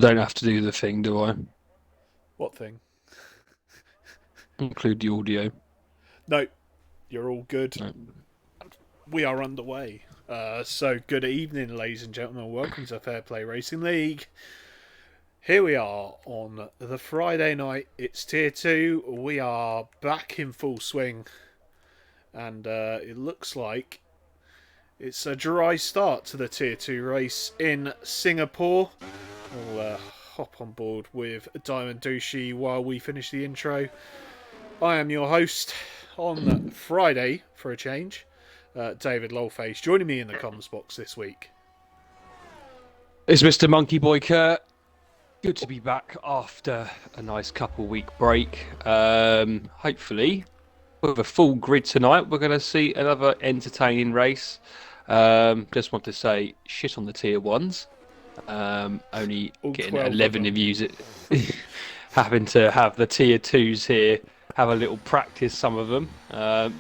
don't have to do the thing, do I? What thing? Include the audio. No, you're all good. No. We are underway. So, good evening, ladies and gentlemen. Welcome to Fair Play Racing League. Here we are on the Friday night. It's Tier 2. We are back in full swing. And it looks like it's a dry start to the Tier 2 race in Singapore. We'll hop on board with Diamond Douchey while we finish the intro. I am your host on Friday, for a change, David Lolface. Joining me in the comms box this week. It's Mr. Monkey Boy Kurt. Good to be back after a nice couple-week break. Hopefully, with a full grid tonight, we're going to see another entertaining race. Just want to say, shit on the tier ones. Only All getting 12 of 11 them. reviews. Having to have the tier 2s here, have a little practice, some of them.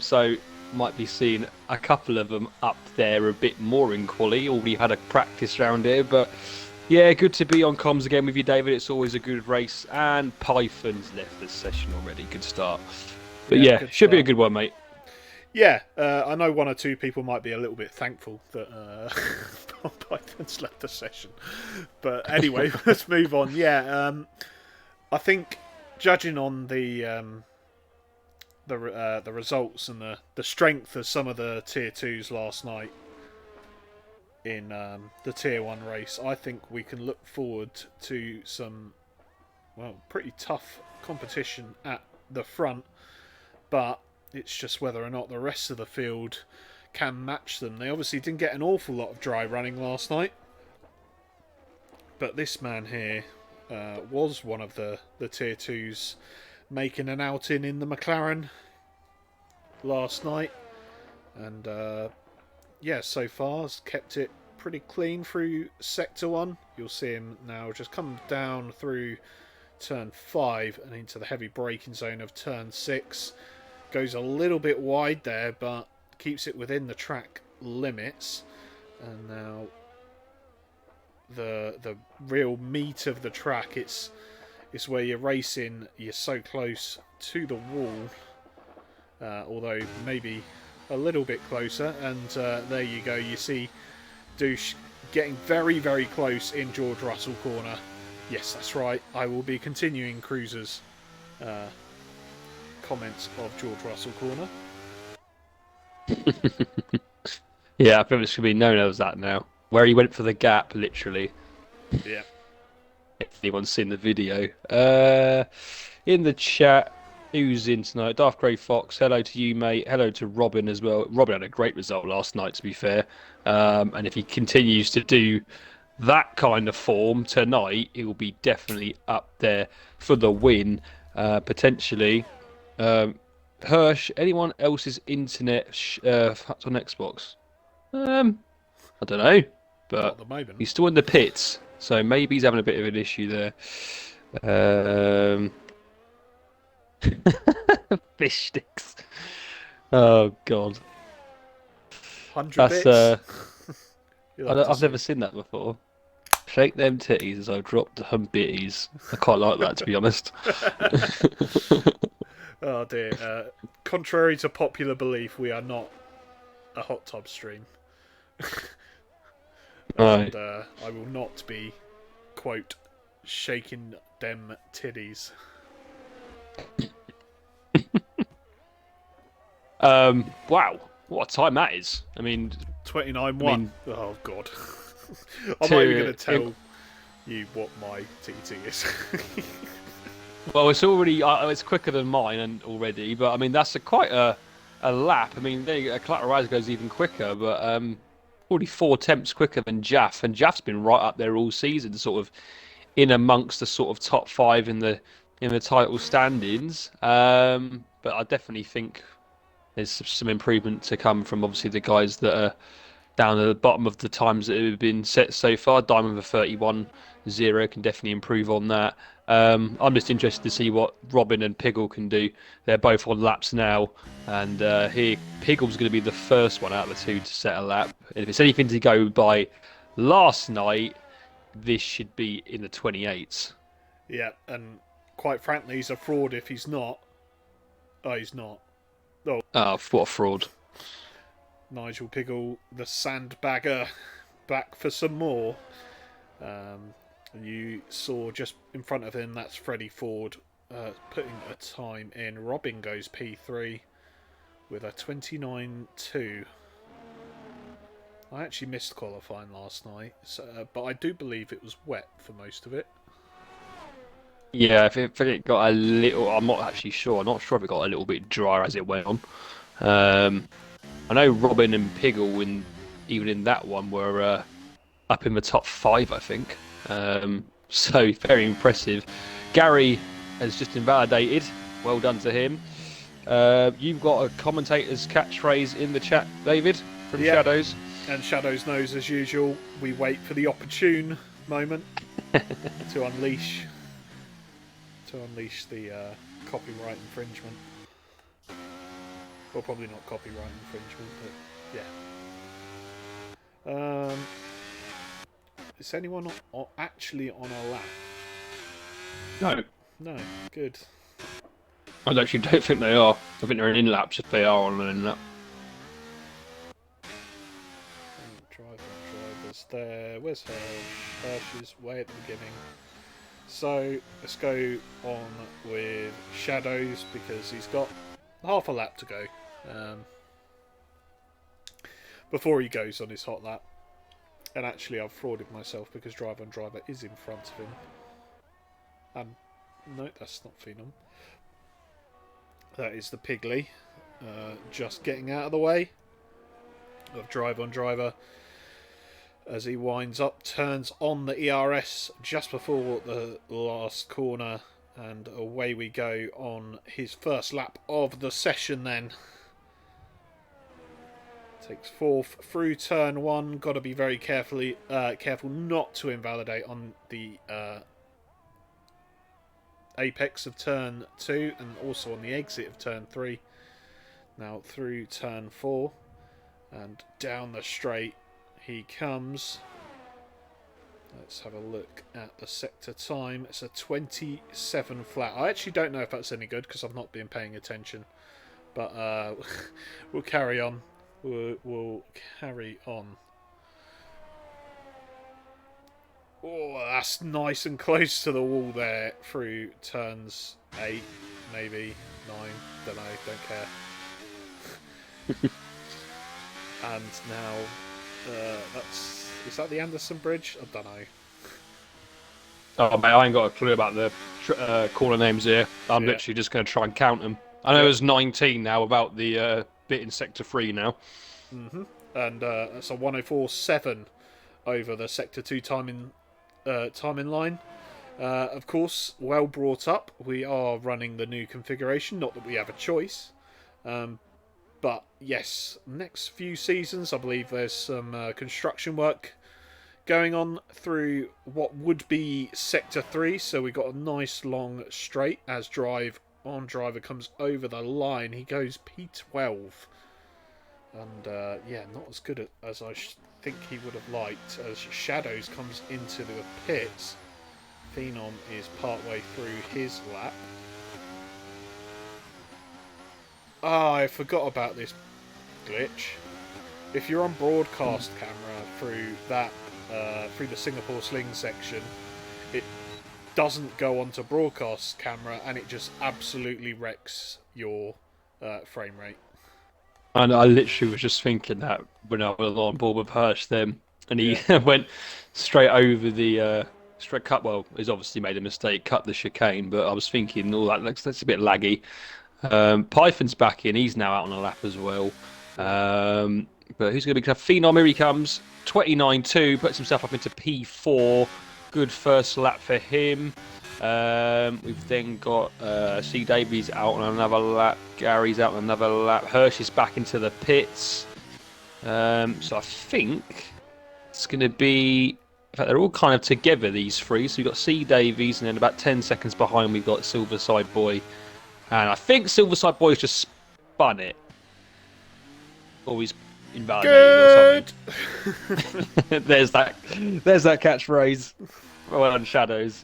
So might be seeing a couple of them up there a bit more in quali. Already had a practice round here, but yeah, good to be on comms again with you, David. It's always a good race. And Python's left the session already. Good start. But yeah, Good should be a start. good one, mate. Yeah, I know one or two people might be a little bit thankful that Python's left the session. But anyway, let's move on. Yeah, I think judging on the results and the strength of some of the tier 2s last night in the tier 1 race, I think we can look forward to some pretty tough competition at the front, but it's just whether or not the rest of the field can match them. They obviously didn't get an awful lot of dry running last night, but this man here was one of the tier 2s making an outing in the McLaren last night, and so far has kept it pretty clean through sector 1. You'll see him now just come down through turn 5 and into the heavy braking zone of turn 6. Goes a little bit wide there, but keeps it within the track limits. And now the real meat of the track, it's where you're racing, you're so close to the wall, although maybe a little bit closer. And there you go, you see Douche getting very, very close in George Russell corner. Yes, that's right, I will be continuing Cruiser's comments of George Russell corner. Yeah, I think it should be known as that now. Where he went for the gap, literally. Yeah. If anyone's seen the video. In the chat, who's in tonight? Darth Grey Fox, hello to you, mate. Hello to Robin as well. Robin had a great result last night, to be fair. And if he continues to do that kind of form tonight, he will be definitely up there for the win, potentially. Hirsch, anyone else's internet on Xbox? I don't know, Not but at the moment. he's still in the pits, so maybe he's having a bit of an issue there. Fish sticks. Oh God, 100 that's bits. I've never seen that before. Shake them titties as I drop the bitties. I quite like that, to be honest. Oh dear. Contrary to popular belief, we are not a hot tub stream. Right. And I will not be, quote, shaking them titties. Wow, what a time that is. I mean, 29-1. Oh god. I'm not even going to tell you what my TT is. well, it's already it's quicker than mine and already, but I mean that's quite a lap. I mean, Clatter goes even quicker, but already 4 attempts quicker than Jaff, and Jaff's been right up there all season, sort of in amongst the sort of top 5 in the title standings. But I definitely think there's some improvement to come from obviously the guys that are down at the bottom of the times that have been set so far. Diamond with 31.0 can definitely improve on that. I'm just interested to see what Robin and Piggle can do. They're both on laps now, and here Piggle's going to be the first one out of the two to set a lap. And if it's anything to go by last night, this should be in the 28s. Yeah, and quite frankly, he's a fraud if he's not. Oh, he's not. Oh, Oh, what a fraud. Nigel Piggle, the sandbagger, back for some more. You saw just in front of him, that's Freddie Ford putting a time in. Robin goes P3 with a 29.2. I actually missed qualifying last night, but I do believe it was wet for most of it. Yeah, if it got a little, I'm not actually sure. I'm not sure if it got a little bit drier as it went on. I know Robin and Piggle, even in that one, were up in the top 5, I think. So very impressive. Gary has just invalidated. Well done to him. You've got a commentator's catchphrase in the chat, David, from Yeah, Shadows. and Shadows knows as usual. We wait for the opportune moment to unleash the copyright infringement. Well, probably not copyright infringement, but yeah. Is anyone actually on a lap? No, No, good. I actually don't think they are. I think they're in laps if they are on an in lap. Drivers there. Where's Hirsch? Hirsch is way at the beginning. So let's go on with Shadows because he's got half a lap to go before he goes on his hot lap. And actually, I've frauded myself because Driver on Driver is in front of him. And no, that's not Phenom. That is the Piggly, just getting out of the way of Driver on Driver as he winds up, turns on the ERS just before the last corner, and away we go on his first lap of the session then. Takes fourth through turn 1. Got to be very careful not to invalidate on the apex of turn 2 and also on the exit of turn 3. Now through turn 4 and down the straight he comes. Let's have a look at the sector time. It's a 27 flat. I actually don't know if that's any good because I've not been paying attention, but we'll carry on. We'll carry on. Oh, that's nice and close to the wall there through turns 8, maybe 9. Don't know, don't care. And now, is that the Anderson Bridge? I don't know. Oh, mate, I ain't got a clue about the corner names here. I'm Yeah. literally just going to try and count them. I know there's 19 now about the bit in Sector 3 now. And that's a 104.7 over the Sector 2 timing line. Of course, well brought up. We are running the new configuration, not that we have a choice. But yes, next few seasons, I believe there's some construction work going on through what would be Sector 3. So we got a nice long straight as Driver comes over the line. He goes P12. And yeah, not as good as I think he would have liked. As Shadows comes into the pits, Phenom is partway through his lap. I forgot about this glitch. If you're on broadcast camera through that, through the Singapore Sling section, it doesn't go onto broadcast camera, and it just absolutely wrecks your frame rate. And I literally was just thinking that when I was on board with Hirsch then, and he went straight over the straight cut. Well, he's obviously made a mistake, cut the chicane, but I was thinking, all that's a bit laggy. Python's back in. He's now out on a lap as well. But who's going to be Phenom? Here he comes. 29.2, puts himself up into P4. Good first lap for him. We've then got C. Davies out on another lap. Gary's out on another lap. Hirsch is back into the pits. So I think it's going to be... In fact, they're all kind of together, these three. So we've got C. Davies, and then about 10 seconds behind we've got Silverside Boy. And I think Silverside Boy's just spun it. Or he's invalidated or Good. something. There's that catchphrase. Well done, Shadows.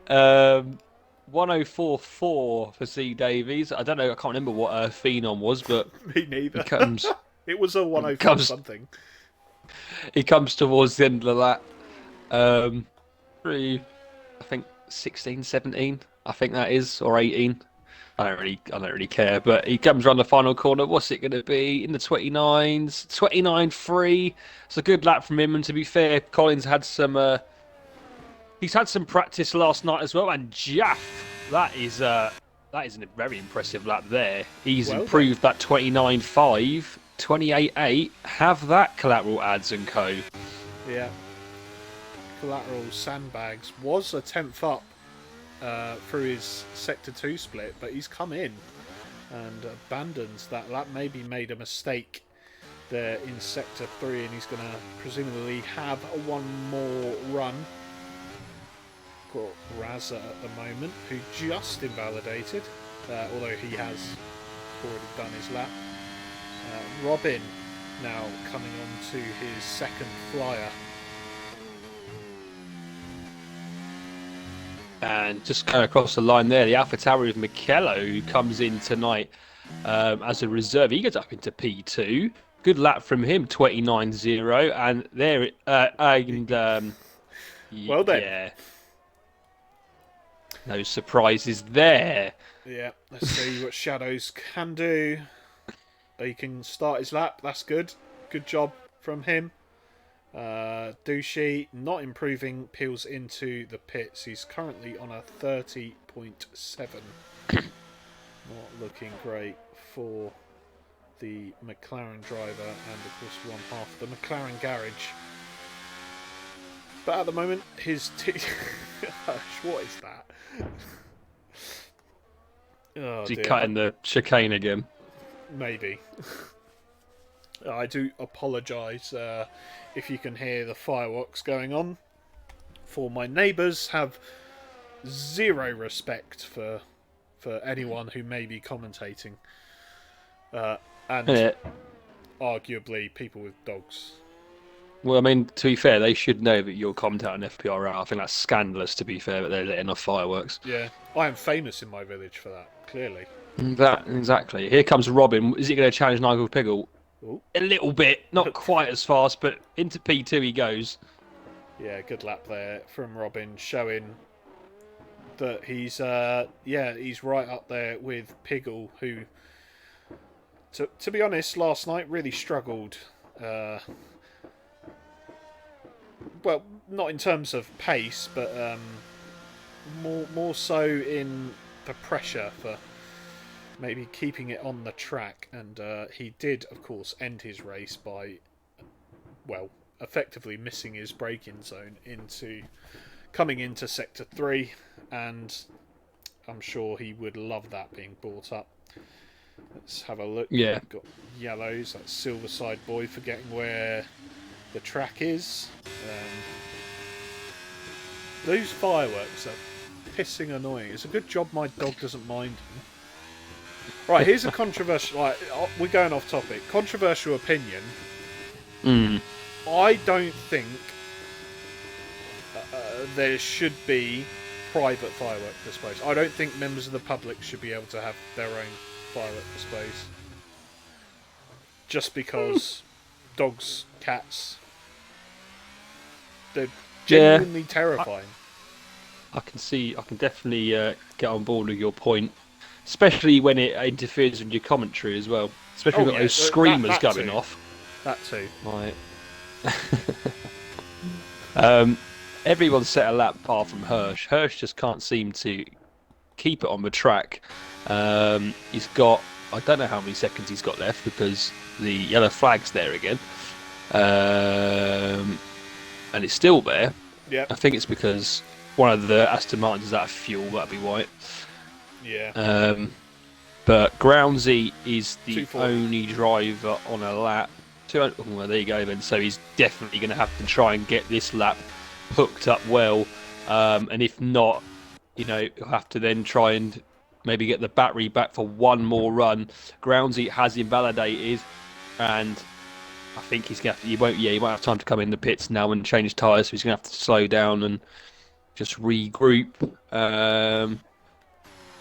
1044 for C Davies. I don't know. I can't remember what Phenom was, but Me he neither. comes It was a 104 comes something. he comes towards the end of the lap. Um, Pretty, I think 16, 17. I think that is, or 18. I don't really care. But he comes around the final corner. What's it going to be in the 29s? 29.3. It's a good lap from him. And to be fair, Collins had some. He's had some practice last night as well. And Jaff, that is a very impressive lap there. He's Well then. improved that 29.5, 28.8. Have that, collateral ads and co. Yeah. Collateral Sandbags was a 10th up through his Sector 2 split, but he's come in and abandons that lap. Maybe made a mistake there in Sector 3, and he's going to presumably have one more run. Got Razza at the moment, who just invalidated, although he has already done his lap. Robin now coming on to his second flyer. And just going across the line there, the AlphaTauri of Michelo, who comes in tonight as a reserve. He gets up into P2. Good lap from him, 29.0. And there, Well then. yeah, no surprises there. Yeah, let's see what Shadows can do. He can start his lap, that's good. Good job from him. Douchey not improving, peels into the pits. He's currently on a 30.7. Not looking great for the McLaren driver and of course one half the McLaren garage. But at the moment his what is that? Oh, Is he dear. cutting the chicane again? Maybe. I do apologise if you can hear the fireworks going on. For my neighbours have zero respect for anyone who may be commentating, and Yeah. arguably people with dogs. Well, I mean, to be fair, they should know that you're commentating on FPRL. I think that's scandalous, to be fair, that they're letting off fireworks. Yeah, I am famous in my village for that. Clearly. That exactly. Here comes Robin. Is he going to challenge Nigel Piggle? Ooh. A little bit, not quite as fast, but into P2 he goes. Yeah, good lap there from Robin, showing that he's he's right up there with Piggle, who, to be honest, last night really struggled. Well, not in terms of pace, but more so in the pressure for maybe keeping it on the track. And he did, of course, end his race by, well, effectively missing his braking zone coming into Sector 3, and I'm sure he would love that being brought up. Let's have a look. Yeah. We've got yellows, that's Silverside Boy forgetting where the track is. Those fireworks are pissing annoying. It's a good job my dog doesn't mind them. Right, here's a controversial... we're going off topic. Controversial opinion. I don't think there should be private firework displays. I don't think members of the public should be able to have their own firework displays. Just because dogs, cats... They're genuinely terrifying. I can definitely get on board with your point, especially when it interferes with your commentary as well. Especially when those screamers going off. That too. Right. Everyone set a lap apart from Hirsch. Hirsch just can't seem to keep it on the track. He's got, I don't know how many seconds he's got left because the yellow flag's there again. And it's still there. Yeah. I think it's because one of the Aston Martins is out of fuel. That'd be white. Yeah. But Groundsy is the 240. only driver on a lap. Well, there you go then. So he's definitely going to have to try and get this lap hooked up well. And if not, he'll have to then try and maybe get the battery back for one more run. Groundsy has invalidated. and I think he's gonna have to, he won't have time to come in the pits now and change tyres, so he's gonna have to slow down and just regroup.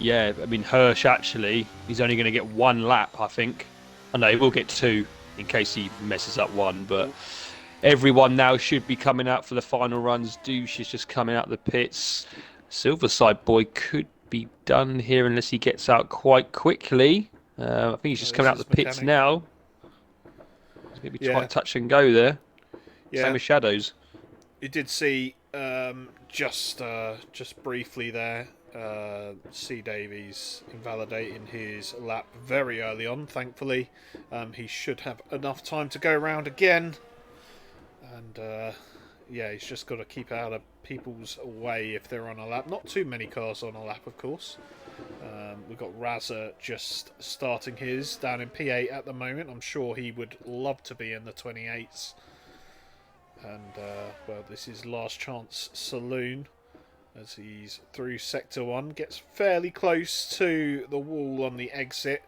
Yeah, I mean Hirsch actually, he's only going to get one lap, I think. I know he will get two in case he messes up one, but everyone now should be coming out for the final runs. Douche is just coming out of the pits. Silverside boy could be done here unless he gets out quite quickly. I think he's just coming This out is the pits mechanic. now. It's going to be Yeah, quite touch and go there. Same yeah. as Shadows. You did see just briefly there. C Davies invalidating his lap very early on. Thankfully, he should have enough time to go around again. And yeah, he's just got to keep out of people's way if they're on a lap. Not too many cars on a lap, of course. We've got Razza just starting his down in P8 at the moment. I'm sure he would love to be in the 28s. And, well, this is Last Chance Saloon as he's through Sector 1. Gets fairly close to the wall on the exit.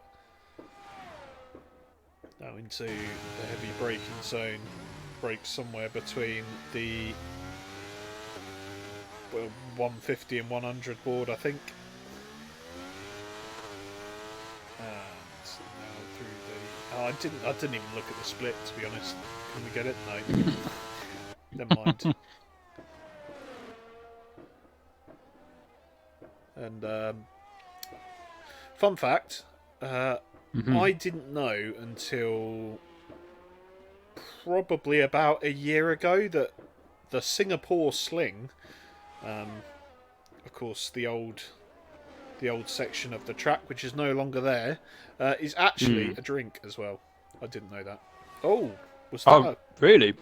Now into the heavy braking zone. Brakes somewhere between the 150 and 100 board, I think. And now through the... Oh, I didn't even look at the split, to be honest. Can we get it? No. Never mind. And fun fact, I didn't know until probably about a year ago that the Singapore Sling, of course the old section of the track which is no longer there, is actually a drink as well. I didn't know that. Oh, was that? Oh, really?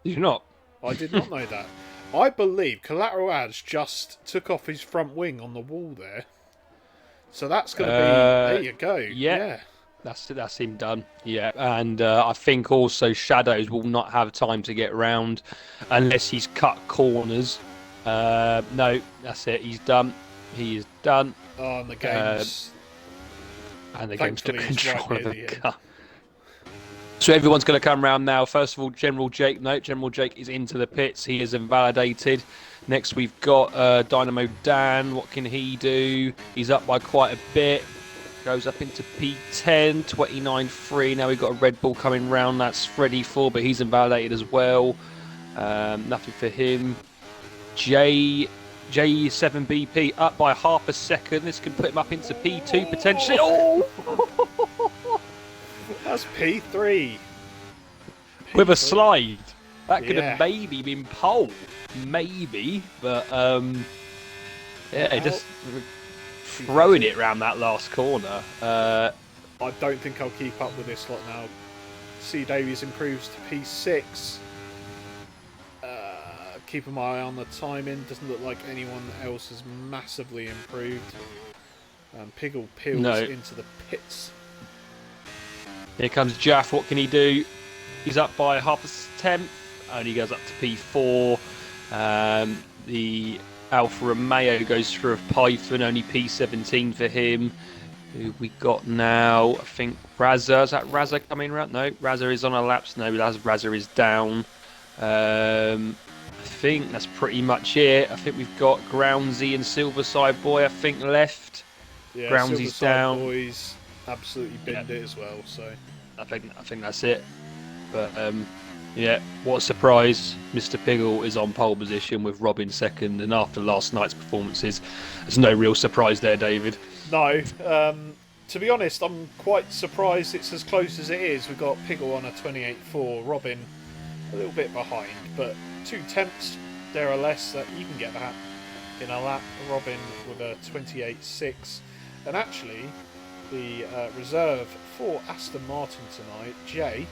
Did you not? I did not know that. I believe Collateral Ads just took off his front wing on the wall there. So that's going to be... There you go. Yeah. That's him done. Yeah, and I think also Shadows will not have time to get round unless he's cut corners. No, that's it. He's done. He is done. Oh, and the game's... and the game's took control right of the end. car. So everyone's going to come round now. First of all, General Jake. No, General Jake is into the pits. He is invalidated. Next, we've got Dynamo Dan. What can he do? He's up by quite a bit. Goes up into P10, 29.3. Now we've got a Red Bull coming round. That's Freddy 4, but he's invalidated as well. Nothing for him. J7BP up by half a second. This can put him up into P2 potentially. Oh! That's P3. With a slide. That could Yeah. have maybe been pole. Maybe. But, yeah, just throwing it around that last corner. I don't think I'll keep up with this lot now. C Davies improves to P6. Keep an eye on the timing. Doesn't look like anyone else has massively improved. Piggle peels into the pits. Here comes Jaff. What can he do? He's up by half a tenth. Only goes up to P4. The Alfa Romeo goes through a Python. Only P17 for him. Who we got now? I think Razza. Is that Razza coming around? No, Razza is on a lapse. No, Razza is down. I think that's pretty much it. I think we've got Groundsy and Silverside Boy, I think, left. Yeah, Groundsy's down. Boys absolutely binned it as well. So I think that's it. But yeah, what a surprise! Mr. Piggle is on pole position with Robin second, and after last night's performances, there's no real surprise there, David. no, to be honest, I'm quite surprised it's as close as it is. We've got Piggle on a 28.4, Robin a little bit behind, but 2 tenths there or less that you can get that in a lap. Robin with a 28.6, and actually the reserve for Aston Martin tonight, Jay,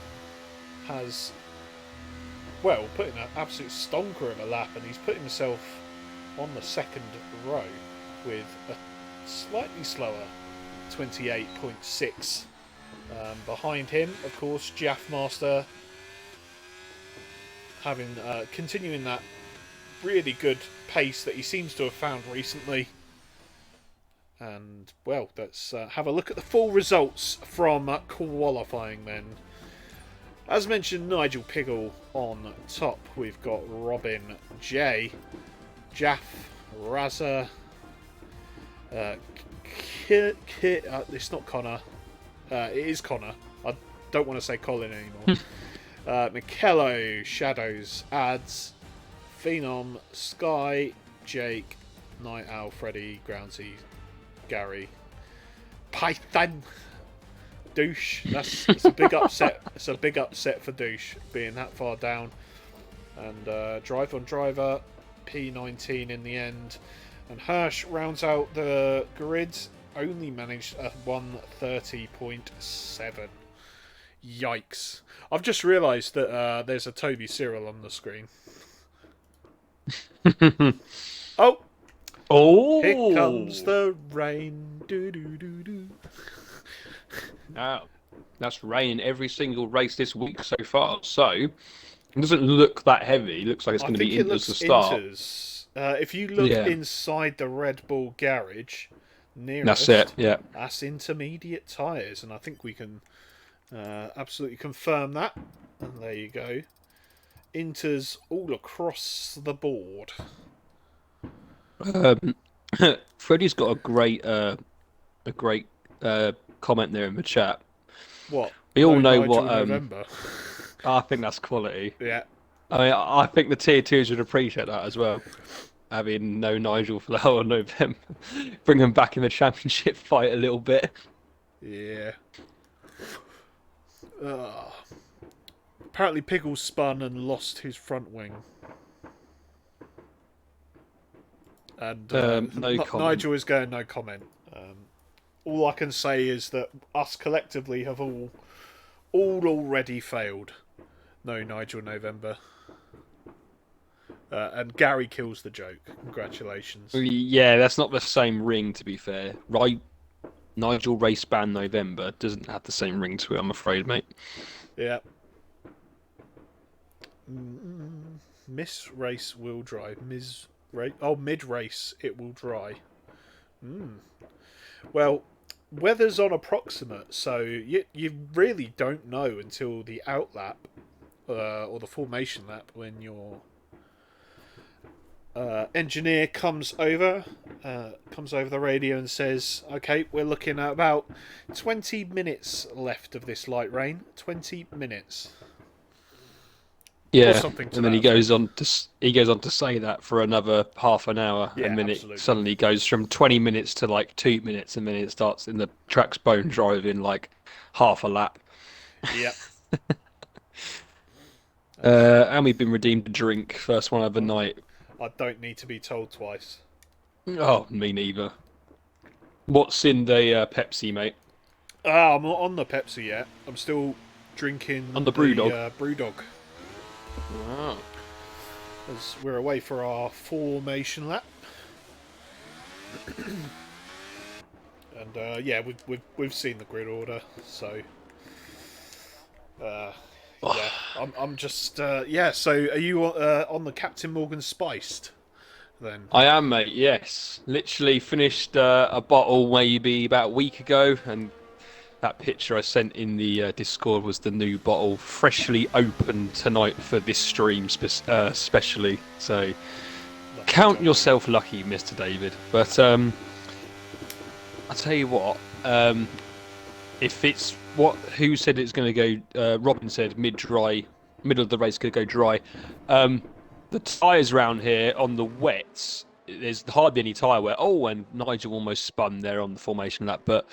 has, well, put in an absolute stonker of a lap, and he's put himself on the second row with a slightly slower 28.6. Behind him, of course, Jaffmaster having continuing that really good pace that he seems to have found recently. And, well, let's have a look at the full results from qualifying then. As mentioned, Nigel Piggle on top. We've got Robin J, Jaff, Razza, uh, it's not Connor. It is Connor. I don't want to say Colin anymore. Michello, Shadows, Ads, Phenom, Sky, Jake, Night Owl, Freddy, Groundsy, Gary, Python, Douche. It's a big upset. It's a big upset for Douche being that far down. And Drive on Driver, P19 in the end. And Hirsch rounds out the grid. Only managed a 130.7. Yikes. I've just realised that there's a Toby Cyril on the screen. Oh! Here comes Oh, the rain. Do do do do. oh, that's rain every single race this week so far. So it doesn't look that heavy. It looks like it's I going to think be it Inters to looks start. Inters. If you look Yeah, inside the Red Bull garage that's it. nearest, Yeah. that's intermediate tyres, and I think we can absolutely confirm that. And there you go. Inters all across the board. Um, Freddie's got a great comment there in the chat. What? We all No know Nigel what. November. I think that's quality. Yeah. I mean, I think the tier twos would appreciate that as well. Having no Nigel for the whole of November, bring him back in the championship fight a little bit. Yeah. Uh, apparently Pickles spun and lost his front wing. And No comment. Nigel is going no comment. All I can say is that us collectively have all already failed. No Nigel November. And Gary kills the joke. Congratulations. Yeah, that's not the same ring to be fair. Right, Nigel Race Band November doesn't have the same ring to it, I'm afraid, mate. Yeah. Miss race will dry. Ms. Race. Oh, mid race it will dry. Well, weather's on approximate, so you really don't know until the out lap or the formation lap when your engineer comes over the radio and says, "Okay, we're looking at about 20 minutes left of this light rain. 20 minutes." Or Yeah, something to and then that he goes effect. on to say that for another half an hour, Yeah, and then it absolutely. suddenly goes from 20 minutes to like 2 minutes, and then it starts in the track's bone drive in like half a lap. Yep. And we've been redeemed a drink, first one of the Oh, night. I don't need to be told twice. Oh, me neither. What's in the Pepsi, mate? I'm not on the Pepsi yet. I'm still drinking On the the Brewdog. Brewdog. Oh. As we're away for our formation lap. And yeah, we've seen the grid order, so yeah, I'm just yeah. So are you on the Captain Morgan spiced then? I am, mate. Yes, literally finished a bottle maybe about a week ago, and that picture I sent in the Discord was the new bottle, freshly opened tonight for this stream, specially. So Lucky count Johnny. yourself lucky, Mr. David. But I tell you what, if it's who said it's going to go? Robin said mid-dry, middle of the race going to go dry. The tyres around here on the wets, there's hardly any tyre wear. Oh, and Nigel almost spun there on the formation lap, but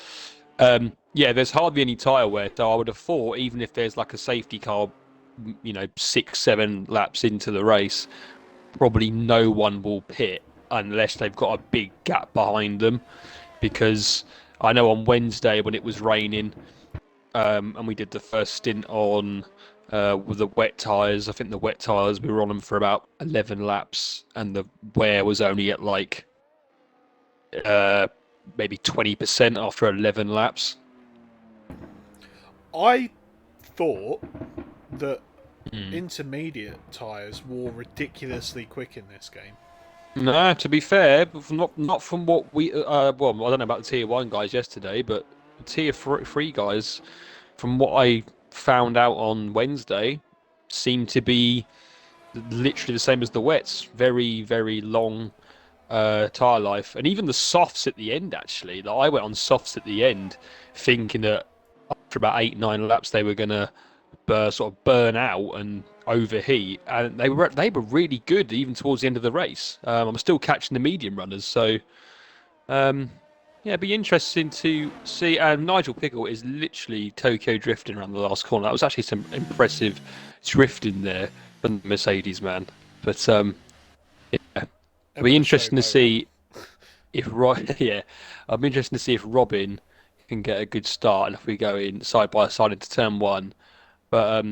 yeah, there's hardly any tyre wear. So I would have thought, even if there's like a safety car, 6, 7 laps into the race, probably no one will pit unless they've got a big gap behind them. Because I know on Wednesday when it was raining, and we did the first stint on with the wet tyres. I think the wet tyres we were on them for about 11 laps, and the wear was only at like uh, maybe 20% after 11 laps. I thought that Mm. intermediate tyres wore ridiculously quick in this game. No, to be fair, not from what we well, I don't know about the tier 1 guys yesterday, but the tier 3 guys, from what I found out on Wednesday seemed to be literally the same as the wets. Very, very long tyre life, and even the softs at the end. Actually, like I went on softs at the end, thinking that after about 8, 9 laps they were gonna sort of burn out and overheat, and they were really good even towards the end of the race. I'm still catching the medium runners, so um, yeah, it'd be interesting to see. And Nigel Pickle is literally Tokyo drifting around the last corner. That was actually some impressive drifting there from the Mercedes man. But yeah, it'll be Ever a interesting to showboat. see if yeah, I'll be interested to see if Robin can get a good start and if we go in side by side into turn one. But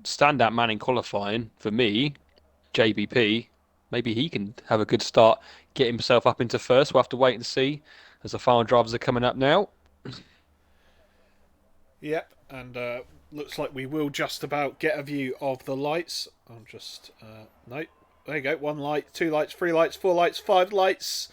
standout man in qualifying for me, JBP, maybe he can have a good start, get himself up into first. We'll have to wait and see as the final drivers are coming up now. Yep, and looks like we will just about get a view of the lights. I'm just no. There you go. 1 light, 2 lights, 3 lights, 4 lights, 5 lights.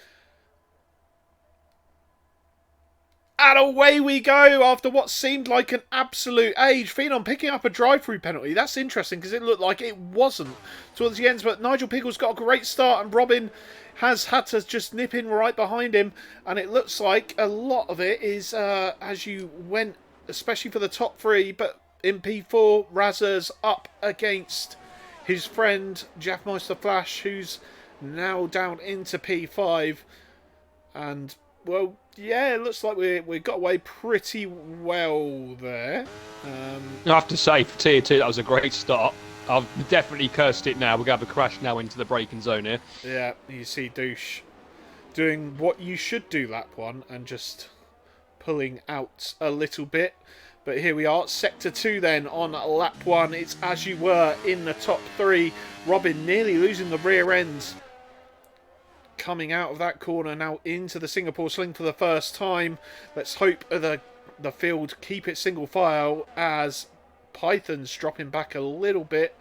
And away we go after what seemed like an absolute age. Phenom picking up a drive-through penalty. That's interesting because it looked like it wasn't towards the end. But Nigel Pickle's got a great start and Robin has had to just nip in right behind him. And it looks like a lot of it is as you went, especially for the top three. But in P4, Razer's up against his friend Jeff Meister Flash, who's now down into P5. And well, yeah, it looks like we got away pretty well there. I have to say, for tier two, that was a great start. I've definitely cursed it now. We're going to have a crash now into the braking zone here. Yeah, you see Douche doing what you should do lap one and just pulling out a little bit. But here we are, Sector 2 then on lap 1. It's as you were in the top 3. Robin nearly losing the rear end. Coming out of that corner now into the Singapore Sling for the first time. Let's hope the field keep it single file as Python's dropping back a little bit.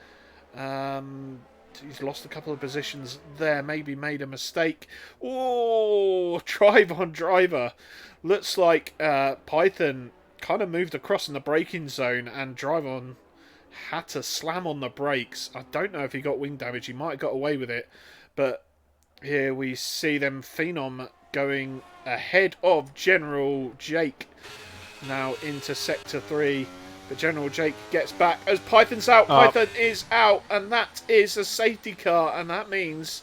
He's lost a couple of positions there, maybe made a mistake. Oh, drive on driver. Looks like Python kind of moved across in the braking zone and drive on had to slam on the brakes. I don't know if he got wing damage. He might have got away with it, but here we see them Phenom going ahead of General Jake now into Sector 3. But General Jake gets back as Python's out. Python is out, and that is a safety car, and that means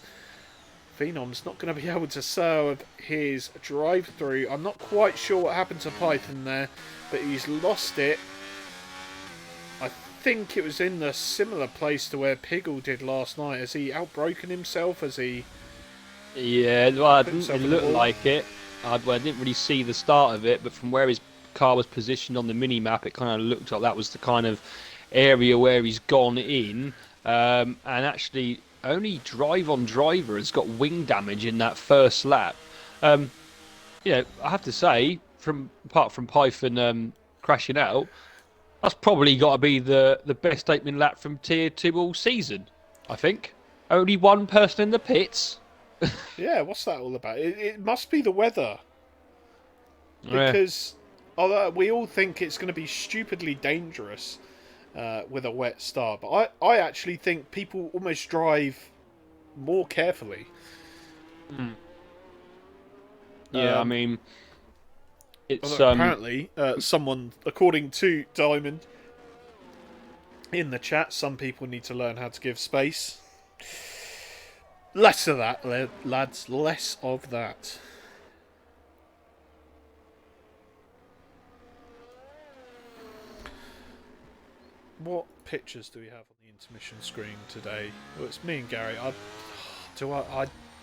Phenom's not going to be able to serve his drive-through. I'm not quite sure what happened to Python there, but he's lost it. I think it was in the similar place to where Piggle did last night. Has he outbroken himself? Has he... Yeah, well, it looked like it. I didn't really see the start of it, but from where his car was positioned on the mini map, it kind of looked like that was the kind of area where he's gone in. And actually, only drive on driver has got wing damage in that first lap. I have to say, apart from Python crashing out, that's probably got to be the best opening lap from Tier 2 all season, I think. Only one person in the pits. Yeah, what's that all about? It must be the weather. Because although we all think it's going to be stupidly dangerous with a wet start, but I actually think people almost drive more carefully. Yeah, I mean, it's apparently someone, according to Diamond in the chat, some people need to learn how to give space. Less of that, lads. Less of that. What pictures do we have on the intermission screen today? Well, it's me and Gary. I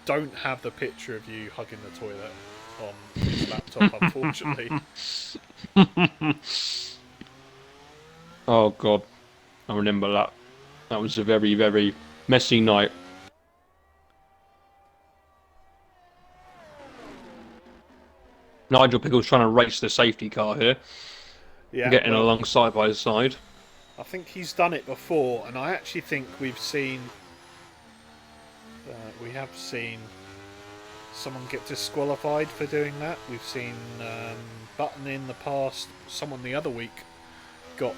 don't have the picture of you hugging the toilet on his laptop, unfortunately. Oh God, I remember that. That was a very, very messy night. Nigel Pickle's trying to race the safety car here. Yeah, getting along side by side. I think he's done it before, and I actually think we have seen someone get disqualified for doing that. We've seen Button in the past. Someone the other week got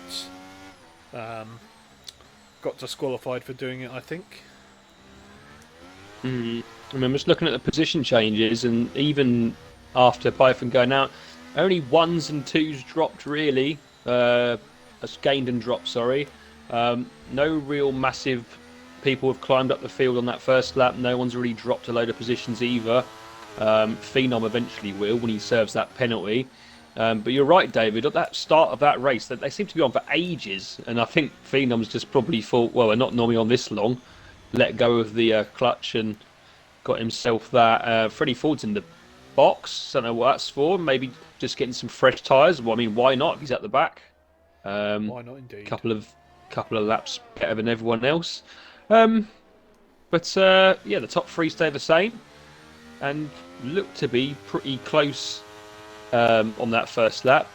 Got disqualified for doing it, I think. Mm. I mean, I'm just looking at the position changes, and even after Python going out, only ones and twos dropped really. As gained and dropped, sorry. No real massive people have climbed up the field on that first lap. No one's really dropped a load of positions either. Phenom eventually will when he serves that penalty. But you're right, David. At that start of that race, that they seem to be on for ages, and I think Phenom's just probably thought, well, we're not normally on this long. Let go of the clutch and got himself that. Freddie Ford's in the box. Don't know what that's for. Maybe just getting some fresh tyres. Well, I mean, why not? He's at the back. Um, Why not, indeed? couple of couple of laps better than everyone else. Um, but yeah, the top three stay the same and look to be pretty close on that first lap.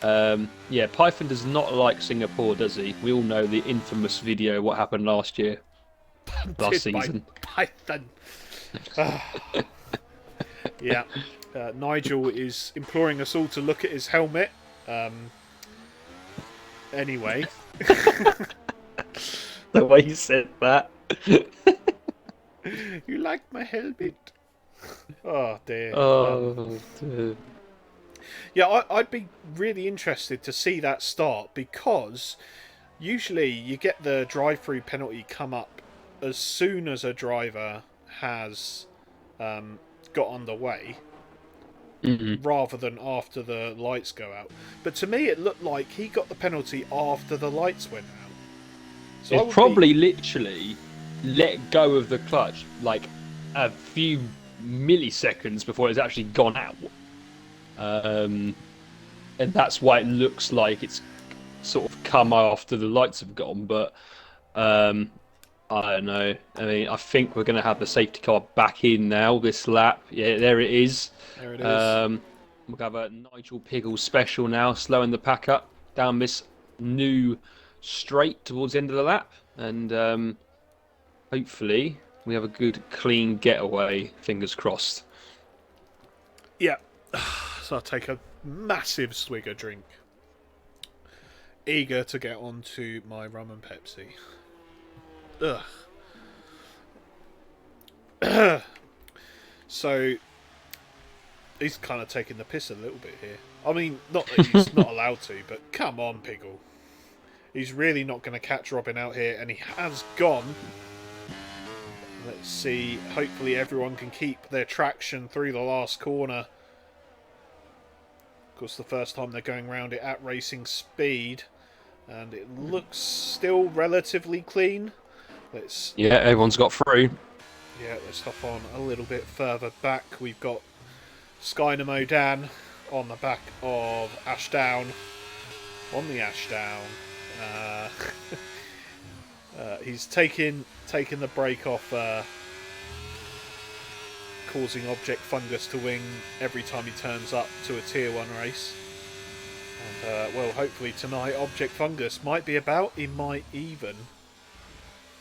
Yeah, Python does not like Singapore, does he? We all know the infamous video what happened last Did by season. Python. Yeah. Nigel is imploring us all to look at his helmet. Anyway. The way you said that. You like my helmet? Oh, dear. Oh, dear. Yeah, I'd be really interested to see that start because usually you get the drive-through penalty come up as soon as a driver has got underway Mhm. rather than after the lights go out. But to me, it looked like he got the penalty after the lights went out. So I It's would be. probably literally let go of the clutch like a few milliseconds before it's actually gone out. Um, and that's why it looks like it's sort of come after the lights have gone. But um, I don't know. I mean, I think we're going to have the safety car back in now this lap. Yeah, there it is. There it is. Um, we'll have a Nigel Piggle special now, slowing the pack up down this new straight towards the end of the lap. And hopefully we have a good, clean getaway. Fingers crossed. Yeah. So I'll take a massive swig of drink. Eager to get on to my rum and Pepsi. Ugh. So he's kind of taking the piss a little bit here. I mean, not that he's not allowed to, but come on, Piggle. He's really not going to catch Robin out here, and he has gone. Let's see. Hopefully everyone can keep their traction through the last corner. Of course, the first time they're going around it at racing speed. And it looks still relatively clean. Let's Yeah, everyone's got through. let's hop on a little bit further back. We've got Skynamo Dan on the back of Ashdown. On the Ashdown. Uh, he's taking the brake off, causing Object Fungus to wing every time he turns up to a Tier 1 race. And, well, hopefully tonight Object Fungus might be about. He might even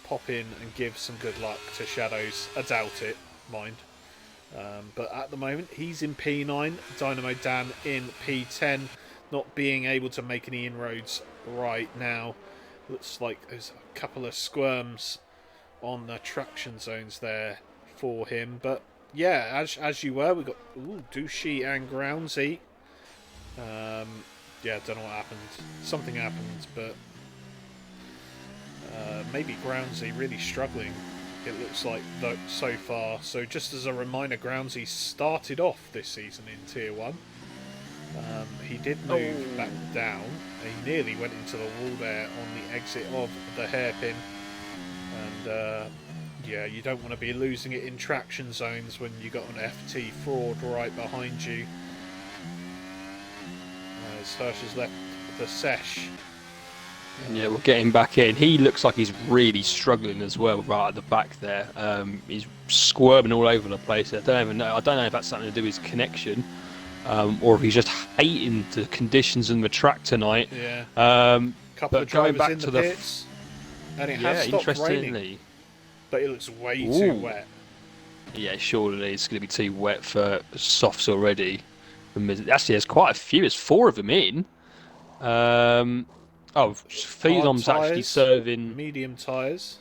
pop in and give some good luck to Shadows. I doubt it, mind. But at the moment, he's in P9. Dynamo Dan in P10. Not being able to make any inroads right now. Looks like there's a couple of squirms on the traction zones there for him. But yeah, as you were, we got Douchey and Groundsy. Yeah, don't know what happened. Something happened, but maybe Groundsy really struggling. It looks like so far. So just as a reminder, Groundsy started off this season in Tier 1. He did move back down. He nearly went into the wall there on the exit of the hairpin. And yeah, you don't want to be losing it in traction zones when you got an FT fraud right behind you. As Hirsch has left the sesh. Yeah, we'll get him back in. He looks like he's really struggling as well, right at the back there. He's squirming all over the place. I don't even know. I don't know if that's something to do with his connection, or if he's just hating the conditions in the track tonight. Yeah. Couple But of going drivers back in to the the pits, and it yeah, has stopped raining, interestingly, but it looks way too wet. yeah, surely it's going to be too wet for softs already. Actually, there's quite a few. There's four of them in. Oh, Hard Phenom's actually tyres, serving. medium tyres.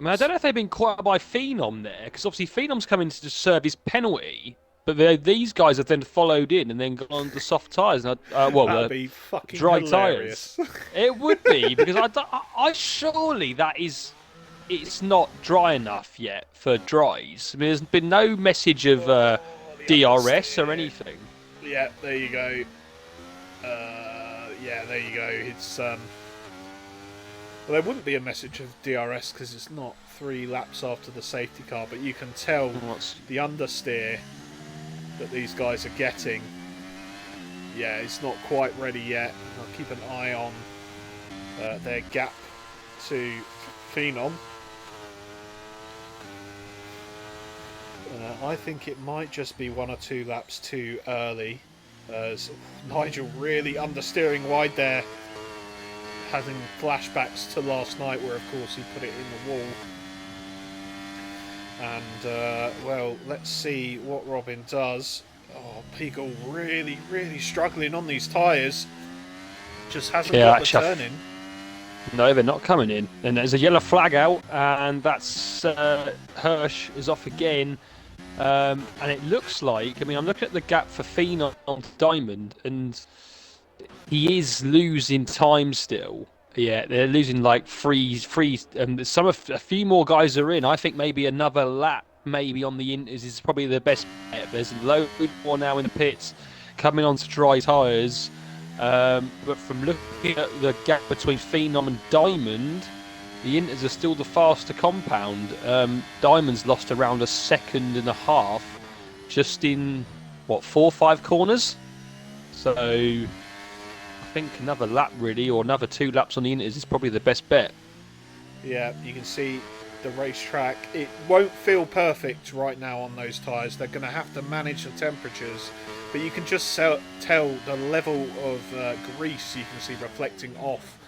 I mean, I don't know if they've been caught out by Phenom there, because obviously Phenom's coming to just serve his penalty, but these guys have then followed in and then gone on the soft tyres, well, That'd the be fucking dry tyres. hilarious. It would be because I surely that is it's not dry enough yet for dries. I mean, there's been no message of Oh, the DRS or understeer. anything. Yeah, there you go. Yeah, there you go. It's well, there wouldn't be a message of DRS because it's not 3 laps after the safety car, but you can tell What's the understeer that these guys are getting. Yeah, it's not quite ready yet. I'll keep an eye on their gap to Phenom. I think it might just be 1 or 2 laps too early, as Nigel really understeering wide there, having flashbacks to last night where of course he put it in the wall. And well, let's see what Robin does. Oh, Pegel really struggling on these tyres. Just hasn't yeah, got the actually, turn in. no, they're not coming in. And there's a yellow flag out, and that's Hirsch is off again. And it looks like, I mean, I'm looking at the gap for Phenom on Diamond, and he is losing time still. Yeah, they're losing like three, and a few more guys are in. I think maybe another lap, maybe on the Inters is probably the best bet. There's a load more now in the pits, coming onto dry tyres. But from looking at the gap between Phenom and Diamond, the Inters are still the faster compound. Diamond's lost around a second and a half, just in what 4 or 5 corners. So I think another lap really, or another 2 laps on the Inters is probably the best bet. Yeah, you can see the racetrack. It won't feel perfect right now on those tyres. They're going to have to manage the temperatures, but you can just tell the level of grease you can see reflecting off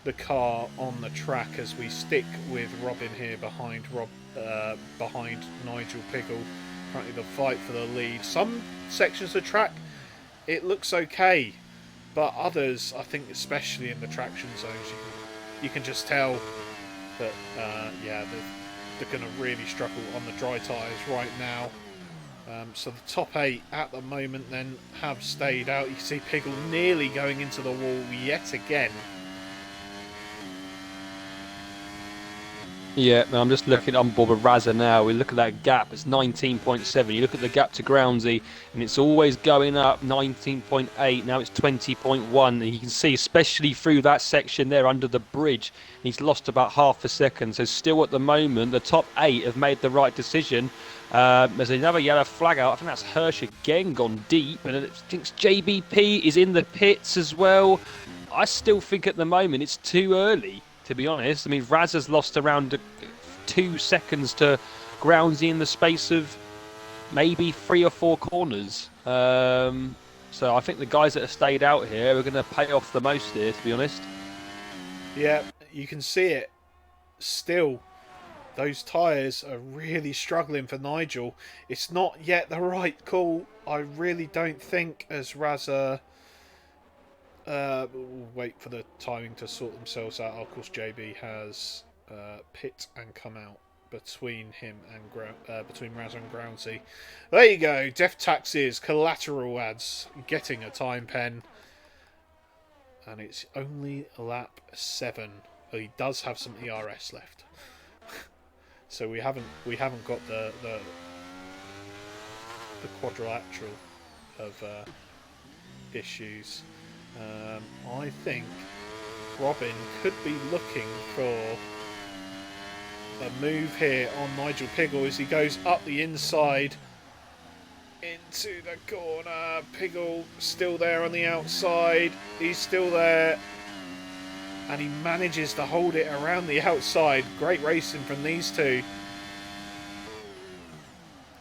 the car on the track as we stick with Robin here behind Nigel Piggle. Currently the fight for the lead. Some sections of the track it looks okay, but others, I think, especially in the traction zones, you can just tell that yeah, they're going to really struggle on the dry tyres right now. So the top 8 at the moment then have stayed out. You can see Piggle nearly going into the wall yet again. Yeah, I'm just looking on board with Razza now. We look at that gap, it's 19.7. You look at the gap to Groundsy, and it's always going up, 19.8. Now it's 20.1. And you can see, especially through that section there under the bridge, he's lost about half a second. So still at the moment, the top 8 have made the right decision. There's another yellow flag out. I think that's Hirsch again gone deep. And I think JBP is in the pits as well. I still think at the moment it's too early, to be honest. I mean, Raz has lost around 2 seconds to Groundsy in the space of maybe 3 or 4 corners. So I think the guys that have stayed out here are going to pay off the most here, to be honest. Yeah, you can see it. Still, those tyres are really struggling for Nigel. It's not yet the right call. I really don't think, as Razza wait for the timing to sort themselves out. Of course, JB has pit and come out between him and between Raz and Groundsy. There you go. Death taxes, collateral ads, getting a time pen, and it's only lap 7. Well, he does have some ERS left, so we haven't got the quadrilateral of issues. I think Robin could be looking for a move here on Nigel Piggle as he goes up the inside into the corner. Piggle still there on the outside. He's still there. And he manages to hold it around the outside. Great racing from these two.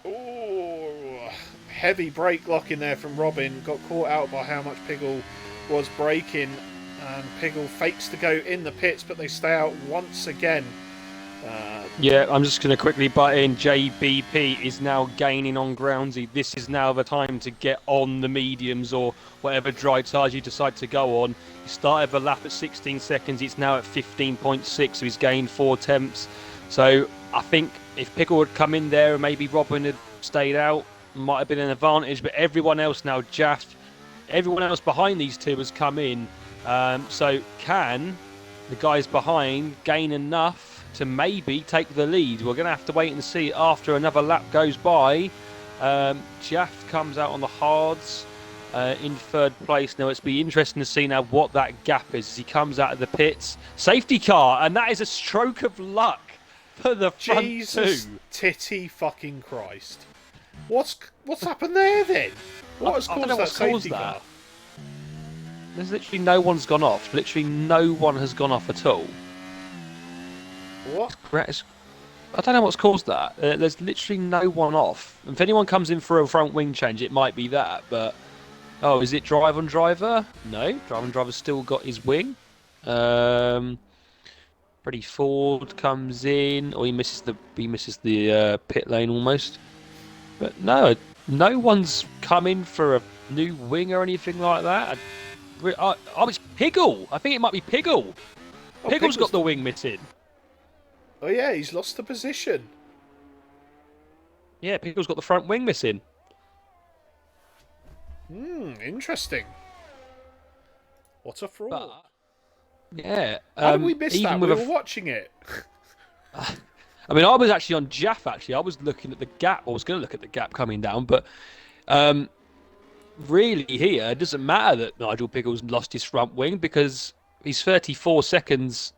Ooh, heavy brake lock in there from Robin. Got caught out by how much Piggle was braking, and Piggle fakes to go in the pits, but they stay out once again. Yeah, I'm just going to quickly butt in. JBP is now gaining on Groundsy. This is now the time to get on the mediums or whatever dry tires you decide to go on. He started the lap at 16 seconds. It's now at 15.6, so he's gained 4 tenths. So I think if Pickle had come in there and maybe Robin had stayed out, might have been an advantage. But everyone else now, Jaff, everyone else behind these two has come in. So can the guys behind gain enough to maybe take the lead? We're going to have to wait and see after another lap goes by. Jaff comes out on the hards in third place. Now, it's be interesting to see now what that gap is as he comes out of the pits. Safety car, and that is a stroke of luck for the front Jesus two. titty fucking Christ. What's happened there then? What has I don't caused know that what's caused safety that. car? There's literally no one's gone off. Literally no one has gone off at all. What? I don't know what's caused that. There's literally no one off. If anyone comes in for a front wing change, it might be that. But is it drive on driver? No, drive on driver's still got his wing. Um, Freddie Ford comes in, or he misses the pit lane almost. But no, no one's come in for a new wing or anything like that. It's Piggle. I think it might be Piggle. Oh, Piggle's got Pickle's... the wing missing. Oh yeah, he's lost the position. Yeah, Piggle's got the front wing missing. Interesting. What a fraud. But yeah, How did we miss even that? with We a, were watching it. I mean, I was actually on Jaff. Actually, I was looking at the gap. I was going to look at the gap coming down, but really, here it doesn't matter that Nigel Piggles lost his front wing because he's 34 seconds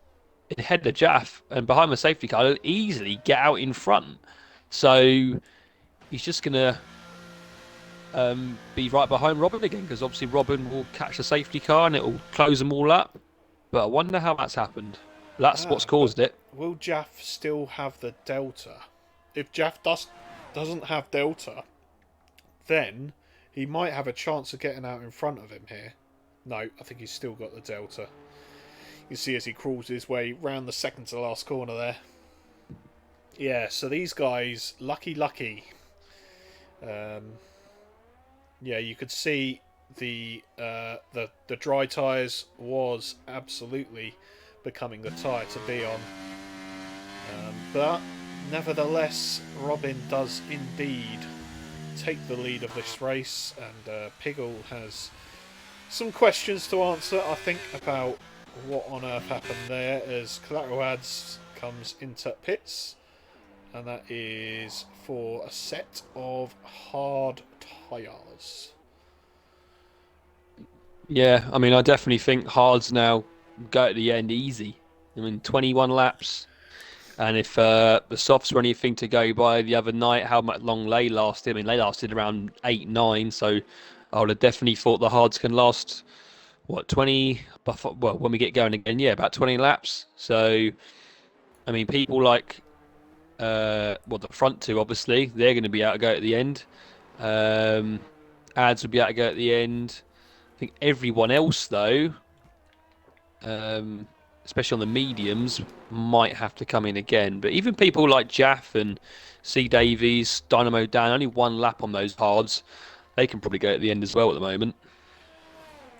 ahead of Jaff and behind the safety car. He'll easily get out in front. So he's just going to be right behind Robin again because obviously Robin will catch the safety car and it will close them all up. But I wonder how that's happened. That's what's But caused it. will Jaff still have the Delta? If Jaff doesn't have Delta, then he might have a chance of getting out in front of him here. No, I think he's still got the Delta. You see as he crawls his way round the second to last corner there. Yeah, so these guys, lucky. Yeah, you could see the dry tyres was absolutely becoming the tyre to be on. But nevertheless, Robin does indeed take the lead of this race, and Piggle has some questions to answer, I think, about what on earth happened there as Collateral Ads comes into pits, and that is for a set of hard tyres. Yeah, I mean, I definitely think hards now go at the end easy. I mean, 21 laps. And if the softs were anything to go by the other night, how much long they lasted? I mean, they lasted around 8, 9. So I would have definitely thought the hards can last, what, 20? Well, when we get going again, yeah, about 20 laps. So, I mean, people like, the front two, obviously, they're going to be out to go at the end. Um, Ads will be out to go at the end. I think everyone else, though, um, especially on the mediums, might have to come in again. But even people like Jaff and C Davies, Dynamo Dan, only one lap on those hards, they can probably go at the end as well at the moment.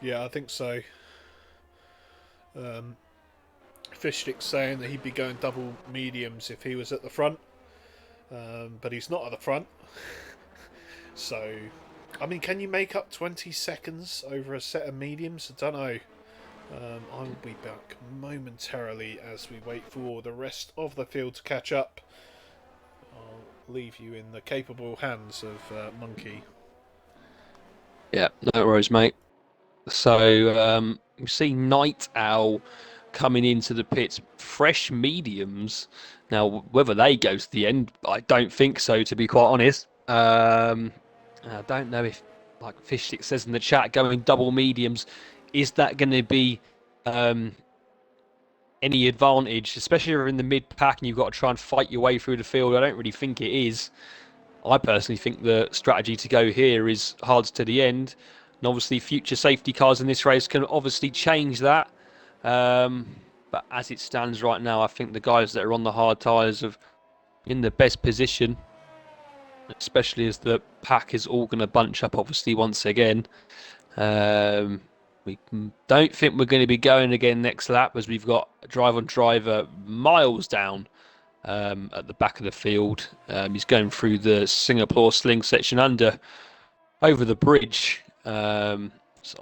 Yeah, I think so. Fishstick's saying that he'd be going double mediums if he was at the front, but he's not at the front. So, I mean, can you make up 20 seconds over a set of mediums? I don't know. I will be back momentarily as we wait for the rest of the field to catch up. I'll leave you in the capable hands of Monkey. Yeah, no worries, mate. So you see Night Owl coming into the pits, fresh mediums. Now, whether they go to the end, I don't think so, to be quite honest. I don't know if, like Fishstick says in the chat, going double mediums, is that going to be any advantage, especially if you're in the mid pack and you've got to try and fight your way through the field? I don't really think it is. I personally think the strategy to go here is hards to the end, and obviously future safety cars in this race can obviously change that. But as it stands right now, I think the guys that are on the hard tyres are in the best position, especially as the pack is all going to bunch up, obviously, once again. Um, we don't think we're going to be going again next lap as we've got a drive on driver miles down at the back of the field. He's going through the Singapore sling section over the bridge. So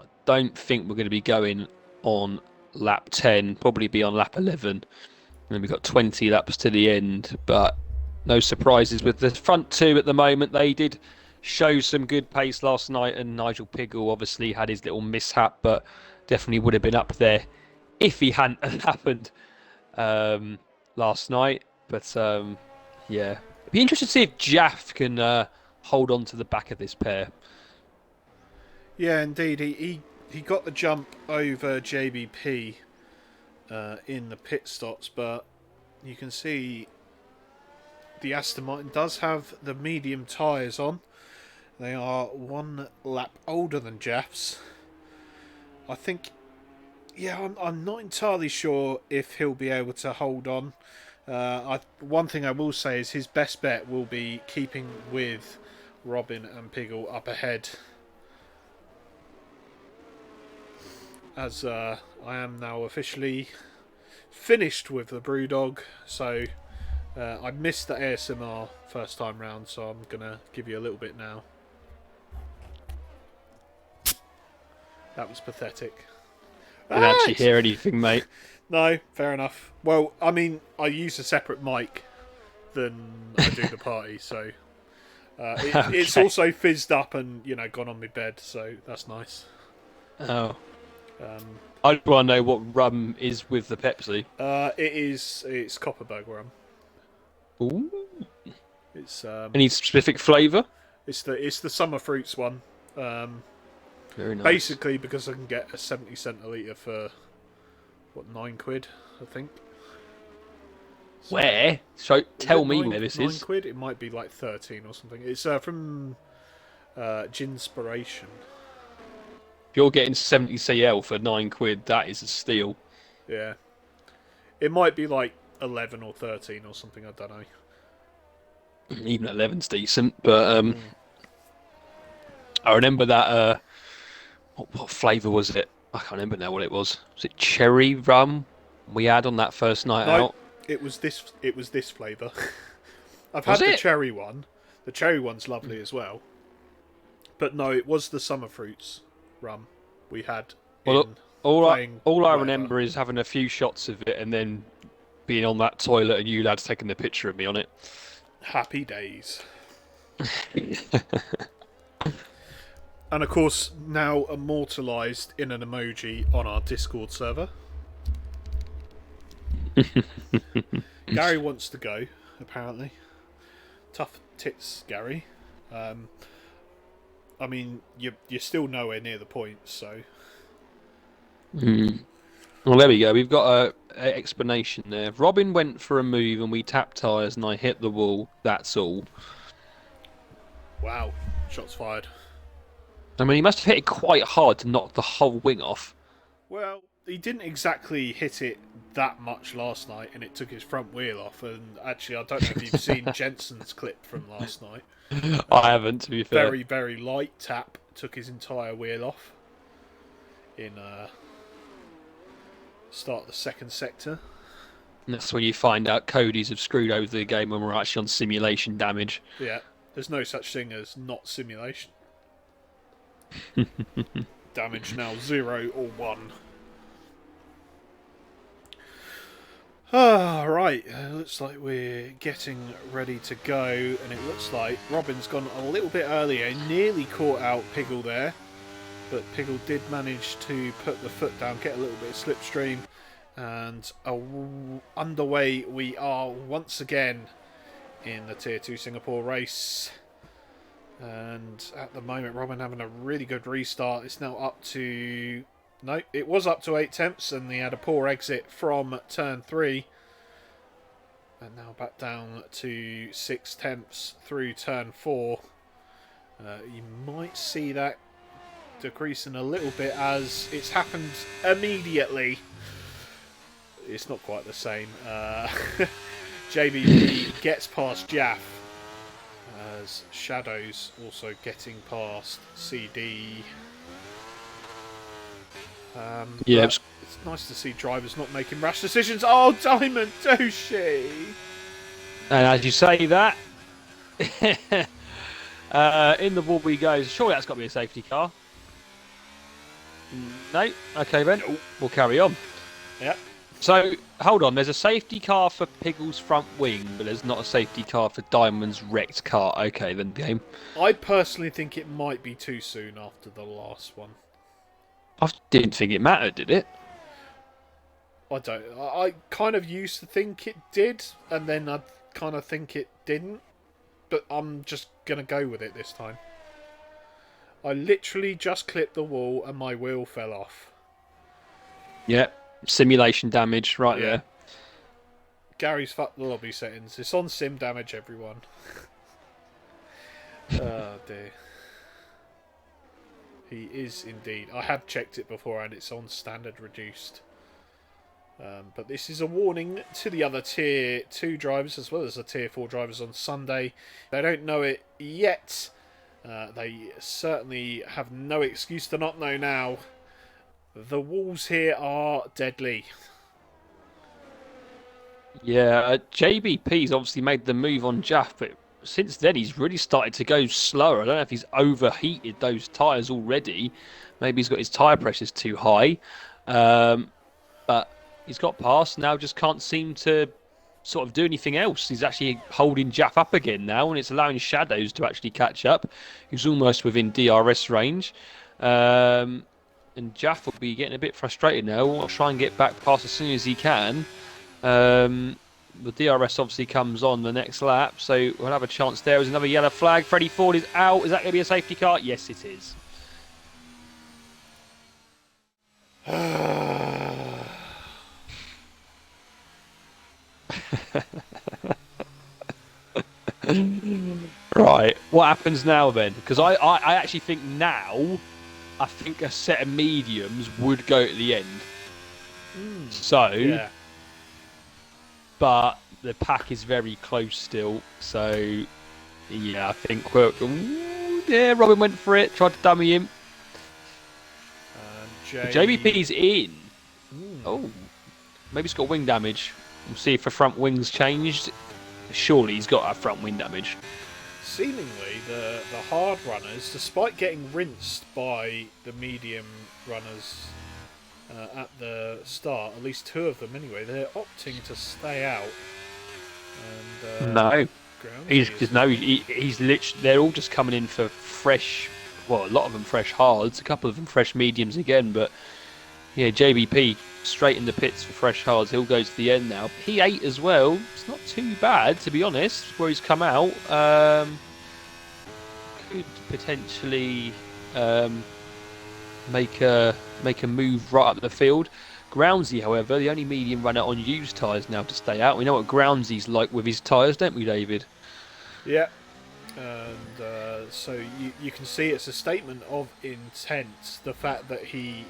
I don't think we're going to be going on lap 10, probably be on lap 11. And then we've got 20 laps to the end, but no surprises with the front two at the moment. They did show some good pace last night, and Nigel Piggle obviously had his little mishap, but definitely would have been up there if he hadn't happened last night. But yeah, it'd be interesting to see if Jaff can hold on to the back of this pair. Yeah, indeed. He got the jump over JBP in the pit stops, but you can see the Aston Martin does have the medium tyres on. They are 1 lap older than Jaff's. I think, yeah, I'm not entirely sure if he'll be able to hold on. One thing I will say is his best bet will be keeping with Robin and Piggle up ahead. As I am now officially finished with the Brewdog, so I missed the ASMR first time round, so I'm gonna give you a little bit now. That was pathetic. Didn't actually hear anything, mate. No, fair enough. Well, I mean, I use a separate mic than I do the party, so it's Okay. also fizzed up and gone on my bed, so that's nice. Oh, Um, I just want to know what rum is with the Pepsi. it's Copperberg rum. Ooh. It's Any specific flavour? it's the summer fruits one. Very nice. Basically, because I can get a 70 cent a litre for, what, £9, I think. So, Where? So is tell it me nine, where this nine is. quid? It might be like 13 or something. It's from Ginspiration. If you're getting 70 CL for £9, that is a steal. Yeah. It might be like 11 or 13 or something, I don't know. Even 11's decent, but Mm. I remember that. What flavour was it? I can't remember now what it was. Was it cherry rum we had on that first night No, out? it was this flavour. I've Was had the it? cherry one. The cherry one's lovely as well. But no, it was the summer fruits rum we had Well, in all I playing all I whatever. remember is having a few shots of it and then being on that toilet and you lads taking the picture of me on it. Happy days. And of course, now immortalised in an emoji on our Discord server. Gary wants to go, apparently. Tough tits, Gary. I mean, you're still nowhere near the points, so. Well, there we go. We've got a explanation there. Robin went for a move and we tapped tyres and I hit the wall. That's all. Wow. Shots fired. I mean, he must have hit it quite hard to knock the whole wing off. Well, he didn't exactly hit it that much last night, and it took his front wheel off. And actually, I don't know if you've seen Jensen's clip from last night. I haven't, to be fair. Very, very light tap, took his entire wheel off in start of the second sector. And that's when you find out Cody's have screwed over the game when we're actually on simulation damage. Yeah, there's no such thing as not simulation. Damage now 0 or 1. Right, looks like we're getting ready to go, and it looks like Robin's gone a little bit earlier, nearly caught out Piggle there, but Piggle did manage to put the foot down, get a little bit of slipstream, and underway we are once again in the Tier 2 Singapore race. And at the moment, Robin having a really good restart. It's now up to... No, it was up to 8 temps, and he had a poor exit from turn 3. And now back down to 6 temps through turn 4. You might see that decreasing a little bit as it's happened immediately. it's not quite the same. JBP gets past Jaff as Shadows also getting past CD. Yeah, It's nice to see drivers not making rash decisions. Oh, Diamond Doshi! and as you say that, in the wall we go. Surely that's got to be a safety car. No? Okay then. Nope. We'll carry on. Yep. So, hold on. There's a safety car for Piggle's front wing, but there's not a safety car for Diamond's wrecked car. Okay then, game. I personally think it might be too soon after the last one. I didn't think it mattered, did it? I don't. I kind of used to think it did, and then I kind of think it didn't. But I'm just going to go with it this time. I literally just clipped the wall and my wheel fell off. Yeah. Simulation damage right there. Gary's fucked the lobby settings. It's on sim damage, everyone. Oh dear. He is indeed. I have checked it before and it's on standard reduced. But this is a warning to the other Tier 2 drivers as well as the Tier 4 drivers on Sunday. They don't know it yet. They certainly have no excuse to not know now. The walls here are deadly. Yeah, JBP's obviously made the move on Jaff, but since then he's really started to go slower. I don't know if he's overheated those tyres already. Maybe he's got his tyre pressures too high. But he's got past, now just can't seem to sort of do anything else. He's actually holding Jaff up again now, and it's allowing Shadows to actually catch up. He's almost within DRS range. And Jaff will be getting a bit frustrated now. Will try and get back past as soon as he can. The DRS obviously comes on the next lap, so we'll have a chance there. There's another yellow flag. Freddie Ford is out. Is that going to be a safety car? Yes, it is. Right, what happens now then? Because I actually think now, I think a set of mediums would go at the end. So, but the pack is very close still. So, yeah, I think yeah, Robin went for it, tried to dummy him. JBP's in. Oh, maybe he's got wing damage. We'll see if the front wing's changed. Surely he's got a front wing damage. Seemingly, the hard runners, despite getting rinsed by the medium runners at the start, at least two of them anyway, they're opting to stay out. And, no, he's literally. They're all just coming in for fresh. Well, a lot of them fresh hards, a couple of them fresh mediums again, but yeah, JBP straight in the pits for fresh hards. He'll go to the end now. P8 as well. It's not too bad, to be honest, where he's come out. Could potentially make a move right up the field. Groundsy, however, the only medium runner on used tyres now to stay out. We know what Groundsy's like with his tyres, don't we, David? Yeah. And so you can see it's a statement of intent. The fact that he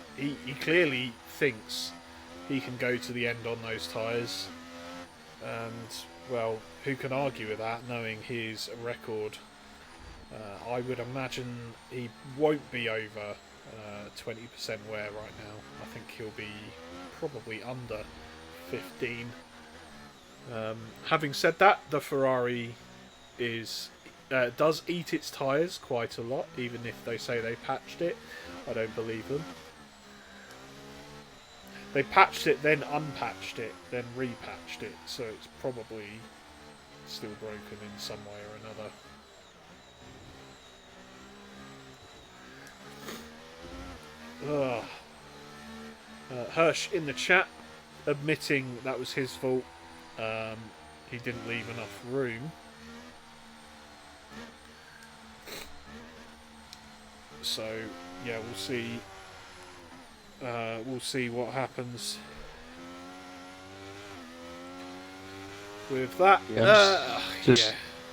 clearly thinks he can go to the end on those tyres. And, well, who can argue with that, knowing his record? I would imagine he won't be over 20% wear right now. I think he'll be probably under 15. Having said that, the Ferrari does eat its tyres quite a lot, even if they say they patched it. I don't believe them. They patched it, then unpatched it, then repatched it, so it's probably still broken in some way or another. Hirsch in the chat admitting that was his fault. He didn't leave enough room. So yeah, we'll see. We'll see what happens with that.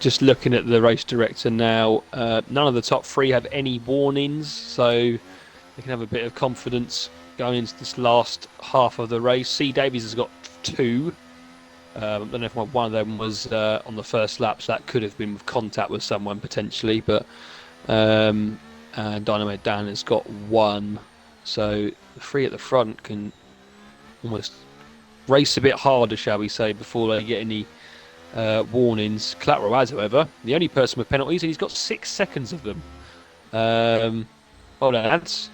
Just looking at the race director now. None of the top three have any warnings, so they can have a bit of confidence going into this last half of the race. C. Davies has got two. I don't know if one of them was on the first lap, so that could have been with contact with someone potentially. But Dynamo Dan has got one, so the three at the front can almost race a bit harder, shall we say, before they get any warnings. Collateral has, however, the only person with penalties, and he's got 6 seconds of them. Hold on, lads.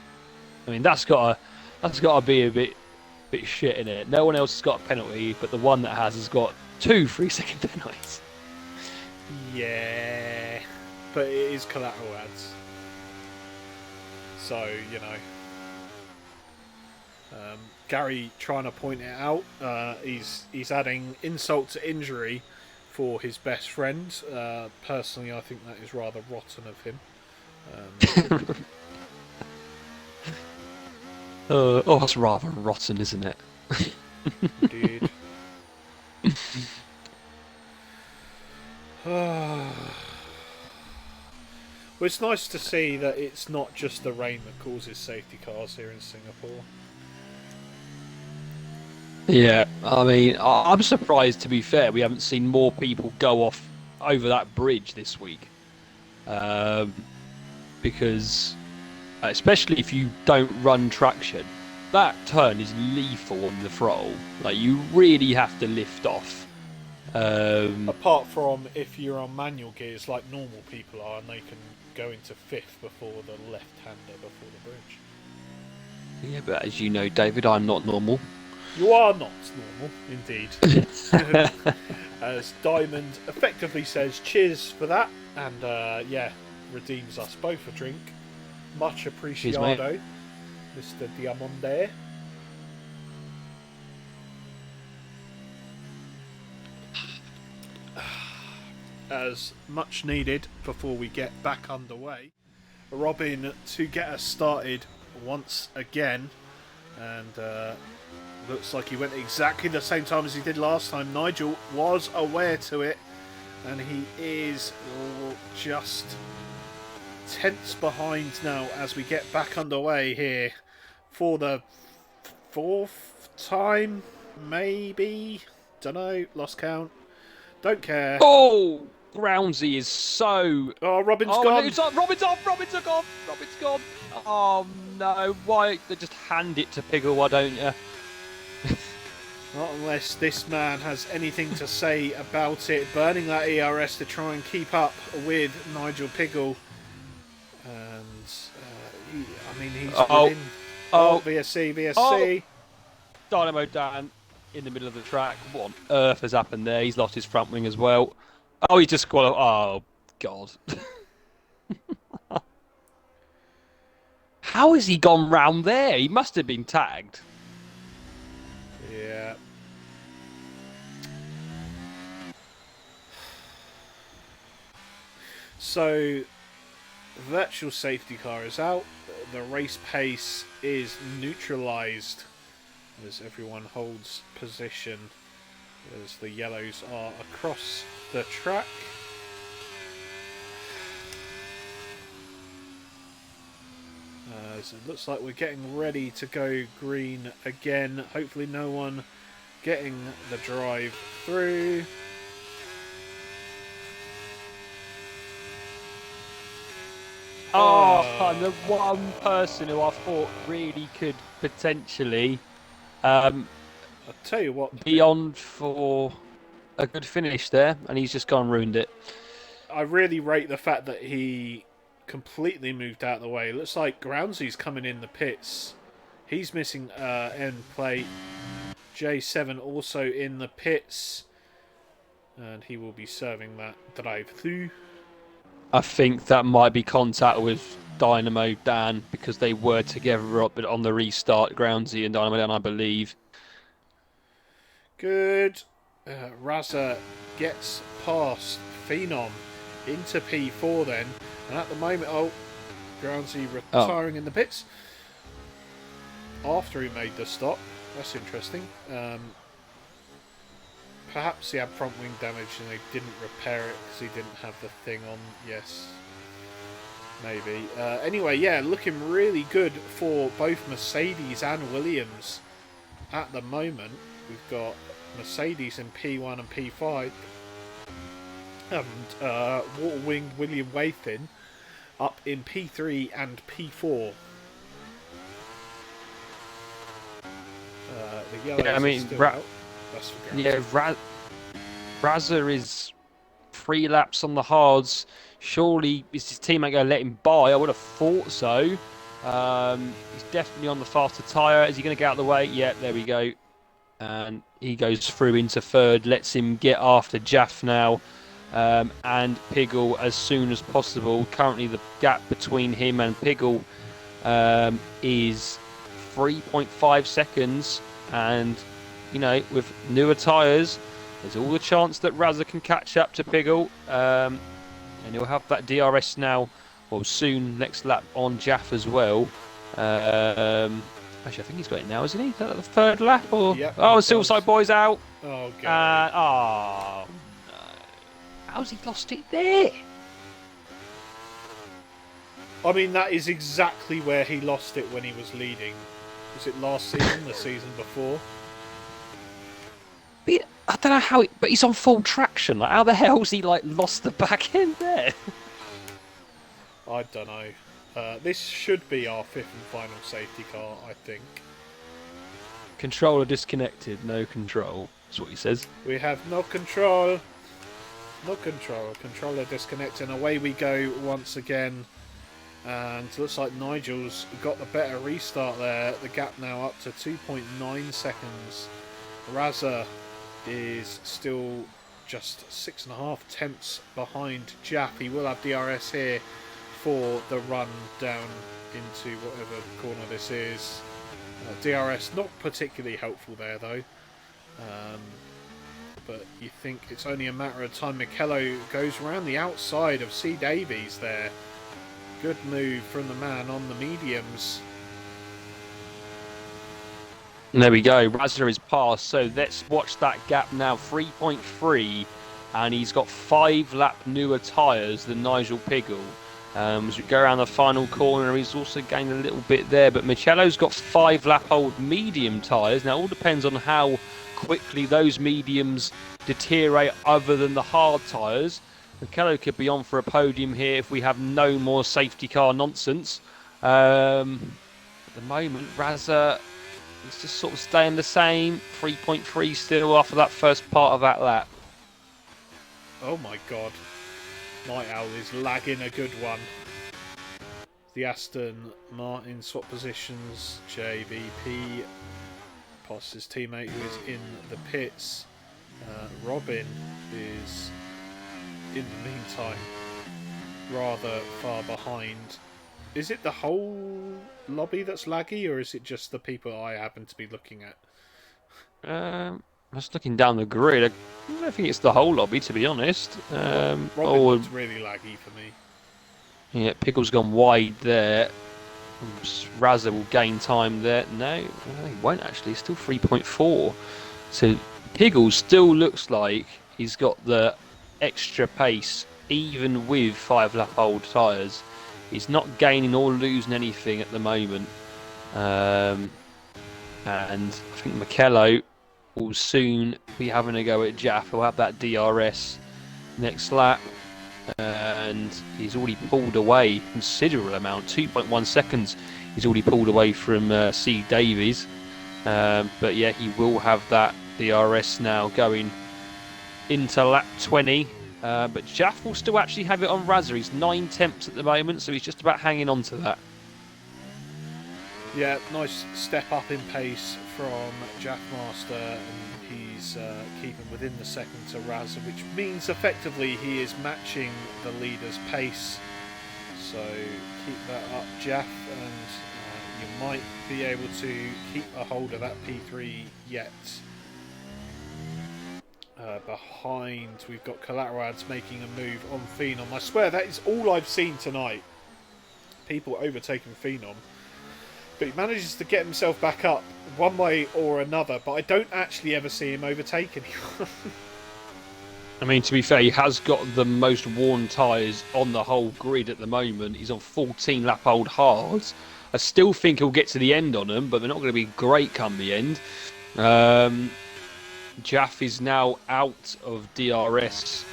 I mean, that's got to be a bit shit in it. No one else has got a penalty, but the one that has got 2 3-second penalties. Yeah, but it is collateral ads, so you know. Gary trying to point it out. He's adding insult to injury for his best friend. Personally, I think that is rather rotten of him. Oh, that's rather rotten, isn't it? Indeed. Well, it's nice to see that it's not just the rain that causes safety cars here in Singapore. Yeah, I mean, I'm surprised, to be fair, we haven't seen more people go off over that bridge this week. Because, especially if you don't run traction, that turn is lethal on the throttle. Like, you really have to lift off. Apart from if you're on manual gears like normal people are, and they can go into fifth before the left-hander before the bridge. Yeah, but as you know, David, I'm not normal. You are not normal, indeed. As Diamond effectively says, cheers for that, and yeah, redeems us both a drink. Much appreciado, Mr. Diamande. As much needed before we get back underway. Robin to get us started once again, and looks like he went exactly the same time as he did last time. Nigel was aware to it, and he is just tenths behind now as we get back underway here for the 4th time, maybe? Don't know, lost count. Don't care. Oh, Groundsy is so... Oh, Robin's gone. Robin's off, Robin's gone, Robin's gone. Oh no, why? They just hand it to Piggle, why don't you? Not unless this man has anything to say about it. Burning that ERS to try and keep up with Nigel Piggle. And, he's within... VSC. Dynamo Dan in the middle of the track. What on earth has happened there? He's lost his front wing as well. Oh, he just qualified. Oh, God. How has he gone round there? He must have been tagged. Yeah. So, virtual safety car is out. The race pace is neutralised as everyone holds position as the yellows are across the track. As it looks like we're getting ready to go green again. Hopefully no one getting the drive through. And the one person who I thought really could potentially I'll tell you what, be on for a good finish there, and he's just gone and ruined it. I really rate the fact that he completely moved out of the way. It looks like Groundsy's coming in the pits. He's missing end plate. J7 also in the pits, and he will be serving that drive through. I think that might be contact with Dynamo Dan because they were together up on the restart, Groundsy and Dynamo Dan, I believe. Good. Raza gets past Phenom into P4 then. And at the moment, Groundsy retiring in the pits after he made the stop. That's interesting. Perhaps he had front wing damage and they didn't repair it because he didn't have the thing on. Yes. Maybe. Anyway, yeah, looking really good for both Mercedes and Williams at the moment. We've got Mercedes in P1 and P5, and Water Winged William Wathin up in P3 and P4. The yellows Yeah, I mean, are still out. That's for yeah, Razza is 3 laps on the hards. Surely is his teammate going to let him by? I would have thought so. He's definitely on the faster tyre. Is he going to get out of the way? Yeah, there we go. And he goes through into third, lets him get after Jaff now, and Piggle as soon as possible. Currently the gap between him and Piggle is 3.5 seconds, and you know, with newer tyres, there's all the chance that Razza can catch up to Piggle, and he'll have that DRS now, well, soon, next lap on Jaff as well. Actually, I think he's got it now, isn't he? Is that the third lap? Or Yep, oh, Silverside Boy's out. Oh, God. Oh, no. How's he lost it there? I mean, that is exactly where he lost it when he was leading. Was it last season, the season before? But I don't know how, but he's on full traction. Like, how the hell's he like lost the back end there? I don't know. This should be our 5th and final safety car, I think. Controller disconnected, no control. That's what he says. We have no control. No control. Controller disconnected. And away we go once again. And looks like Nigel's got the better restart there. The gap now up to 2.9 seconds. Razza is still just 6.5 tenths behind Jaff. He will have DRS here for the run down into whatever corner this is. DRS not particularly helpful there though. But you think it's only a matter of time. Mikello goes around the outside of C. Davies there. Good move from the man on the mediums. And there we go. Razza is passed. So let's watch that gap now. 3.3. And he's got 5-lap newer tyres than Nigel Piggle. As we go around the final corner, he's also gained a little bit there. But Michello's got 5-lap old medium tyres. Now, it all depends on how quickly those mediums deteriorate other than the hard tyres. Michello could be on for a podium here if we have no more safety car nonsense. At the moment, Razza is just sort of staying the same. 3.3 still after that first part of that lap. Oh my god. Night Owl is lagging a good one. The Aston Martin swap positions. JVP past his teammate who is in the pits. Robin is in the meantime rather far behind. Is it the whole lobby that's laggy, or is it just the people I happen to be looking at? Just looking down the grid, I don't think it's the whole lobby, to be honest. Robin looks really laggy for me. Yeah, Pickle's gone wide there. Razza will gain time there. No, he won't actually. It's still 3.4. So Piggle still looks like he's got the extra pace, even with 5-lap old tyres. He's not gaining or losing anything at the moment. And I think Mikello will soon be having a go at Jaff. He'll have that DRS next lap. And he's already pulled away a considerable amount, 2.1 seconds. He's already pulled away from C. Davies. But yeah, he will have that DRS now going into lap 20. But Jaff will still actually have it on Razza. He's 9 tenths at the moment, so he's just about hanging on to that. Yeah, nice step up in pace from Jaff Master, and he's keeping within the second to Razza, which means effectively he is matching the leader's pace. So keep that up, Jaff, and you might be able to keep a hold of that P3 yet. Behind, we've got Collaterals making a move on Phenom. I swear that is all I've seen tonight. People overtaking Phenom. But he manages to get himself back up one way or another, but I don't actually ever see him overtake anyone. I mean, to be fair, he has got the most worn tyres on the whole grid at the moment. He's on 14-lap old hards. I still think he'll get to the end on them, but they're not going to be great come the end. Jaff is now out of DRS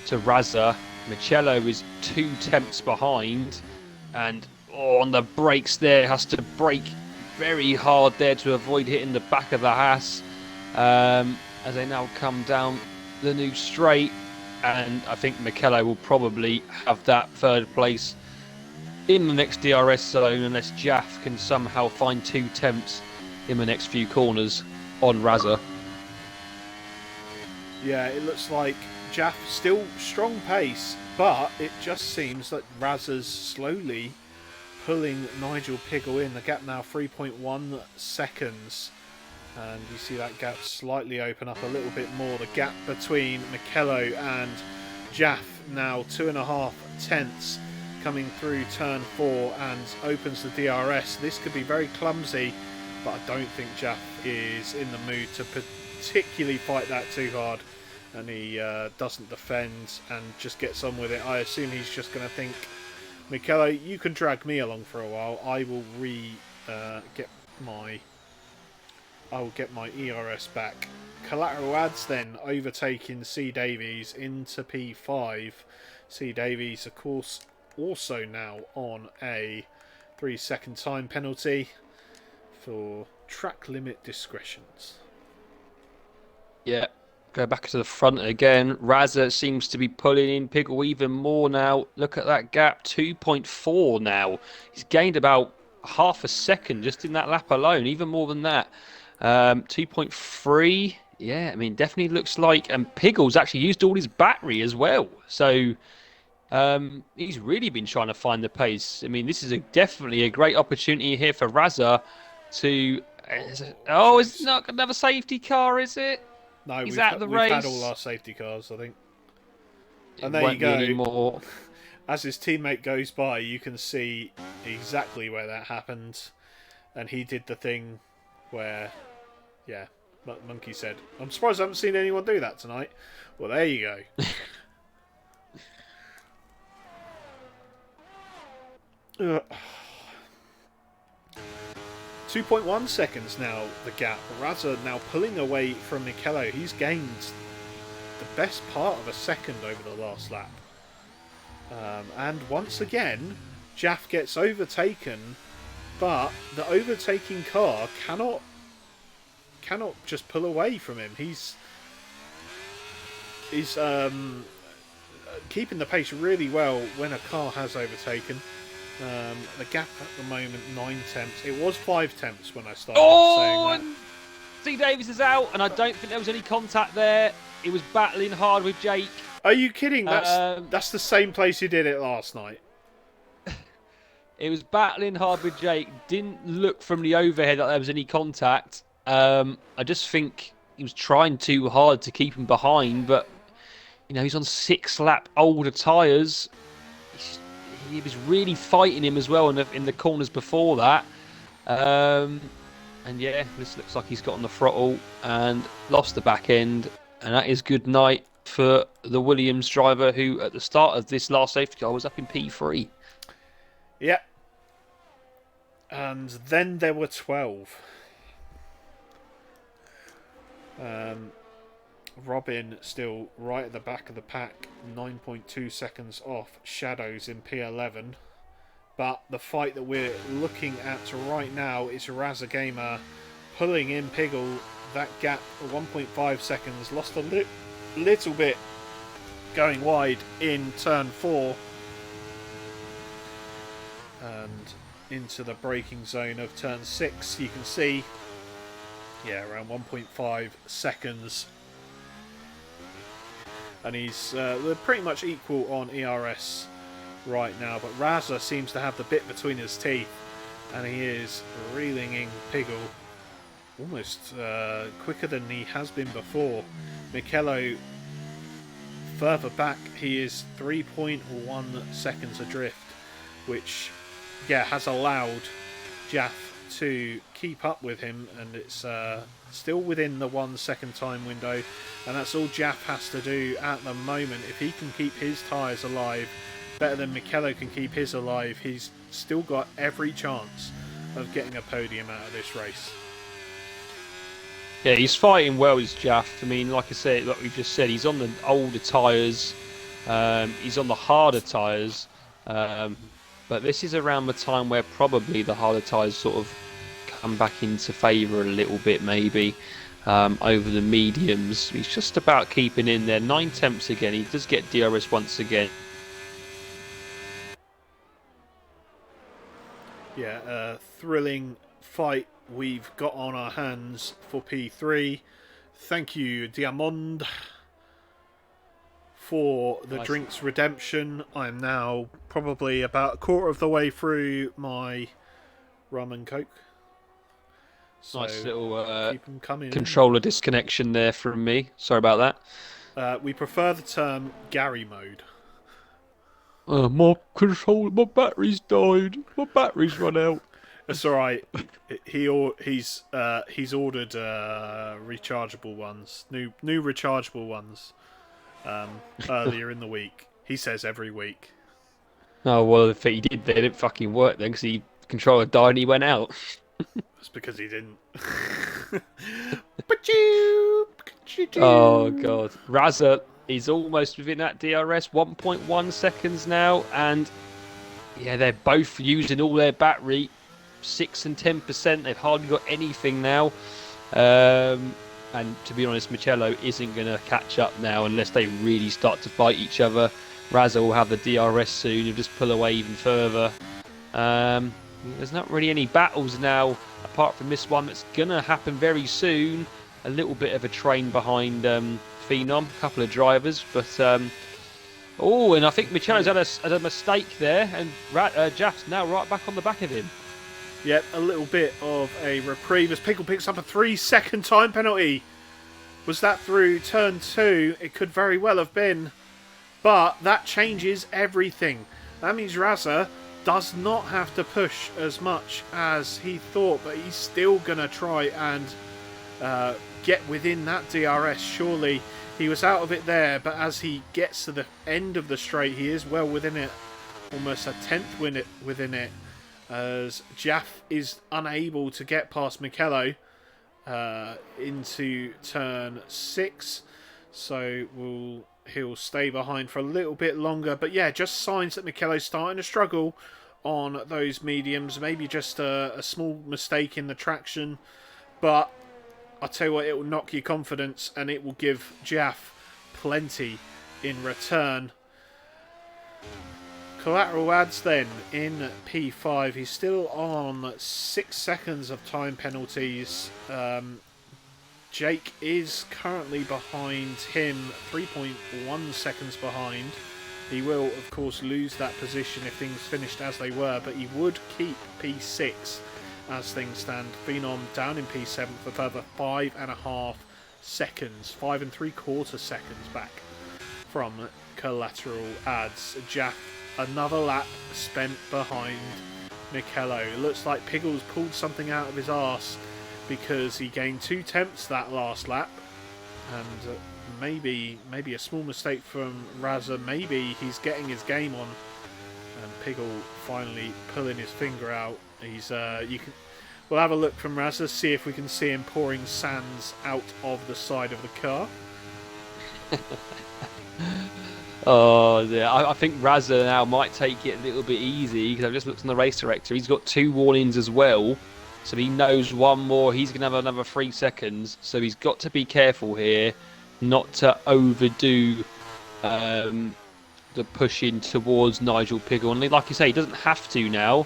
to Raza. Michello is 2 tenths behind, and on the brakes there, has to brake very hard there to avoid hitting the back of the Haas as they now come down the new straight. And I think Michello will probably have that third place in the next DRS zone unless Jaff can somehow find 2 tenths in the next few corners on Raza. Yeah, it looks like Jaff still strong pace, but it just seems that Raza's slowly pulling Nigel Piggle in. The gap now 3.1 seconds. And you see that gap slightly open up a little bit more. The gap between Michello and Jaff now 2.5 tenths coming through turn 4 and opens the DRS. This could be very clumsy, but I don't think Jaff is in the mood to particularly fight that too hard. And he doesn't defend and just gets on with it. I assume he's just going to think, Michello, you can drag me along for a while. I will get my ERS back. Collateral Ads then overtaking C. Davies into P5. C. Davies, of course, also now on a 3-second time penalty for track limit discretions. Yeah, go back to the front again. Raza seems to be pulling in Piggle even more now. Look at that gap, 2.4 now. He's gained about half a second just in that lap alone, even more than that. 2.3. Yeah, I mean, definitely looks like... And Piggle's actually used all his battery as well. So he's really been trying to find the pace. I mean, this is definitely a great opportunity here for Raza to... Oh, it's not another safety car, is it? No, He's out of the race. We've had all our safety cars, I think. And It there you won't be go. anymore. As his teammate goes by, you can see exactly where that happened. And he did the thing where, yeah, Monkey said, I'm surprised I haven't seen anyone do that tonight. Well, there you go. 2.1 seconds now, the gap. Raza now pulling away from Michello. He's gained the best part of a second over the last lap. And once again, Jaff gets overtaken, but the overtaking car cannot just pull away from him. He's keeping the pace really well when a car has overtaken. The gap at the moment 9 tenths. It was 5 tenths when I started saying that. C. Davies is out, and I don't think there was any contact there. He was battling hard with Jake. Are you kidding? That's the same place he did it last night. He was battling hard with Jake. Didn't look from the overhead like there was any contact. I just think he was trying too hard to keep him behind, but you know, he's on 6-lap older tyres. He was really fighting him as well in the corners before that. And yeah, this looks like he's got on the throttle and lost the back end. And that is good night for the Williams driver who at the start of this last safety car was up in P3. Yeah. And then there were 12. Robin still right at the back of the pack, 9.2 seconds off Shadows in P11. But the fight that we're looking at right now is Raza Gamer pulling in Piggle. That gap of 1.5 seconds, lost a little bit going wide in turn 4. And into the braking zone of turn 6, you can see, yeah, around 1.5 seconds. And he's they're pretty much equal on ERS right now, but Raza seems to have the bit between his teeth, and he is reeling in Piggle almost quicker than he has been before. Michello further back, he is 3.1 seconds adrift, which, yeah, has allowed Jaff to keep up with him, and it's still within the 1 second time window, and that's all Jaff has to do at the moment. If he can keep his tyres alive better than Michello can keep his alive, he's still got every chance of getting a podium out of this race. Yeah, he's fighting well, is Jaff. I mean, like I said, like we just said, he's on the older tyres. He's on the harder tyres. But this is around the time where probably the harder tyres sort of come back into favour a little bit, maybe, over the mediums. He's just about keeping in there. 9 tenths again. He does get DRS once again. Yeah, thrilling fight we've got on our hands for P3. Thank you, Diamond, for the Nice, drinks redemption. I'm now probably about a quarter of the way through my rum and coke. So nice little keep them coming in. controller disconnection there from me. Sorry about that. We prefer the term Gary mode. My control, my battery's died. My battery's run out. It's all right. He's ordered rechargeable ones, new rechargeable ones, earlier in the week. He says every week. Oh well, if he did, they didn't fucking work then because the controller died and he went out. It's because he didn't. Oh god, Raza is almost within that DRS, 1.1 seconds now, and yeah, they're both using all their battery, 6 and 10%. They've hardly got anything now. And to be honest, Michello isn't going to catch up now unless they really start to fight each other. Raza will have the DRS soon. He'll just pull away even further. There's not really any battles now apart from this one that's going to happen very soon. A little bit of a train behind Phenom, a couple of drivers, but oh, and I think Michello's had a mistake there, and Jaff's now right back on the back of him. Yep, a little bit of a reprieve as Pickle picks up a 3-second time penalty. Was that through turn 2? It could very well have been. But that changes everything. That means Raza does not have to push as much as he thought, but he's still going to try and get within that DRS. Surely he was out of it there, but as he gets to the end of the straight, he is well within it. Almost a tenth within it. As Jaff is unable to get past Michello into turn 6. So he'll stay behind for a little bit longer. But yeah, just signs that Michello's starting to struggle on those mediums. Maybe just a small mistake in the traction. But I'll tell you what, it will knock your confidence and it will give Jaff plenty in return. Collateral adds then in P5. He's still on 6 seconds of time penalties. Jake is currently behind him, 3.1 seconds behind. He will, of course, lose that position if things finished as they were, but he would keep P6 as things stand. Phenom down in P7 for further 5.5 seconds, 5.75 seconds back from collateral adds. Jack, another lap spent behind Michello. It looks like Piggles pulled something out of his arse because he gained 2 tenths that last lap, and maybe a small mistake from Raza. Maybe he's getting his game on, and Piggle finally pulling his finger out. He's we'll have a look from Raza, see if we can see him pouring sands out of the side of the car. Oh, yeah. I think Raza now might take it a little bit easy because I've just looked on the race director. He's got 2 warnings as well. So he knows one more. He's going to have another 3 seconds. So he's got to be careful here not to overdo the push in towards Nigel Piggle. And like you say, he doesn't have to now.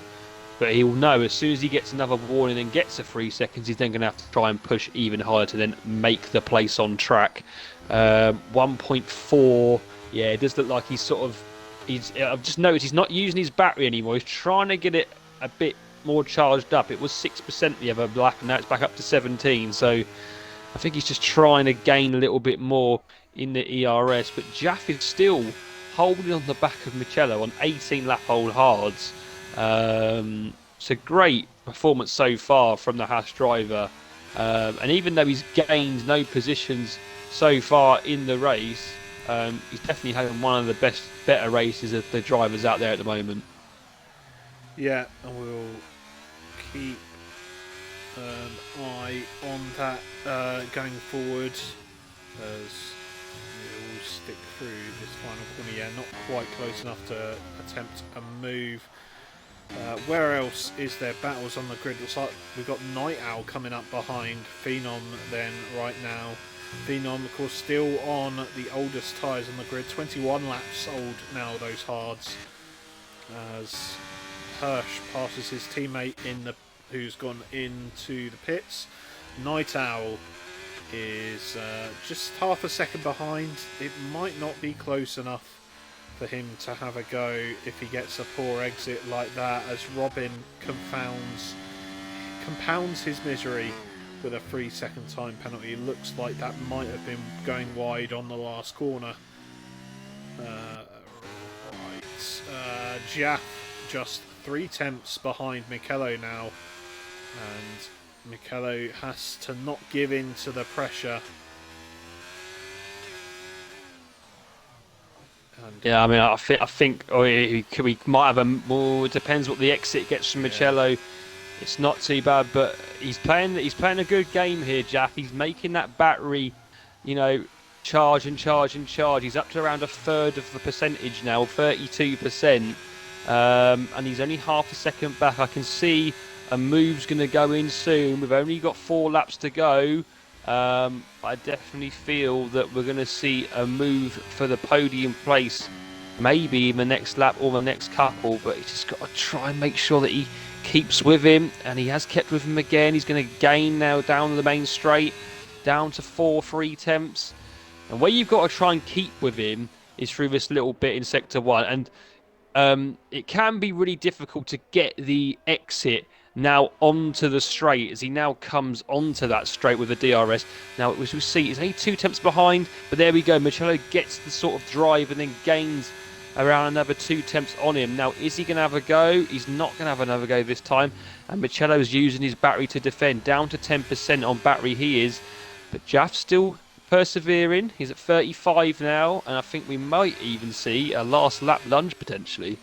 But he will know as soon as he gets another warning and gets to 3 seconds, he's then going to have to try and push even harder to then make the place on track. 1.4. Yeah, it does look like he's sort of... I've just noticed he's not using his battery anymore. He's trying to get it a bit more charged up. It was 6% the other lap, and now it's back up to 17. So I think he's just trying to gain a little bit more in the ERS. But Jaff is still holding on the back of Michello on 18 lap old hards. It's a great performance so far from the Haas driver. And even though he's gained no positions so far in the race, he's definitely having one of the better races of the drivers out there at the moment. Yeah, and we'll keep eye on that going forward as we'll stick through this final corner. Yeah, not quite close enough to attempt a move. Where else is there battles on the grid? Looks like we've got Night Owl coming up behind Phenom then right now. Phenom, of course, still on the oldest tyres on the grid. 21 laps old now, those hards. As Hirsch passes his teammate who's gone into the pits. Night Owl is just half a second behind. It might not be close enough for him to have a go if he gets a poor exit like that, as Robin compounds his misery with a 3-second time penalty. Looks like that might have been going wide on the last corner. Jaff just 3 tenths behind Michelo now, and Michelo has to not give in to the pressure. Yeah, I mean, I think we might have a more. It depends what the exit gets from Michello. It's not too bad, but he's playing a good game here, Jaff. He's making that battery, charge and charge and charge. He's up to around a third of the percentage now, 32%, and he's only half a second back. I can see a move's going to go in soon. We've only got 4 laps to go. I definitely feel that we're going to see a move for the podium place, maybe in the next lap or the next couple, but he's just got to try and make sure that he keeps with him, and he has kept with him again. He's going to gain now down the main straight, down to 3 tenths, and where you've got to try and keep with him is through this little bit in sector 1, and it can be really difficult to get the exit now onto the straight as he now comes onto that straight with the DRS. Now, as we see, he's only 2 tenths behind, but there we go. Michello gets the sort of drive and then gains around another 2 tenths on him. Now, is he going to have a go? He's not going to have another go this time, and Michello's using his battery to defend. Down to 10% on battery he is, but Jaff's still persevering. He's at 35 now, and I think we might even see a last lap lunge potentially.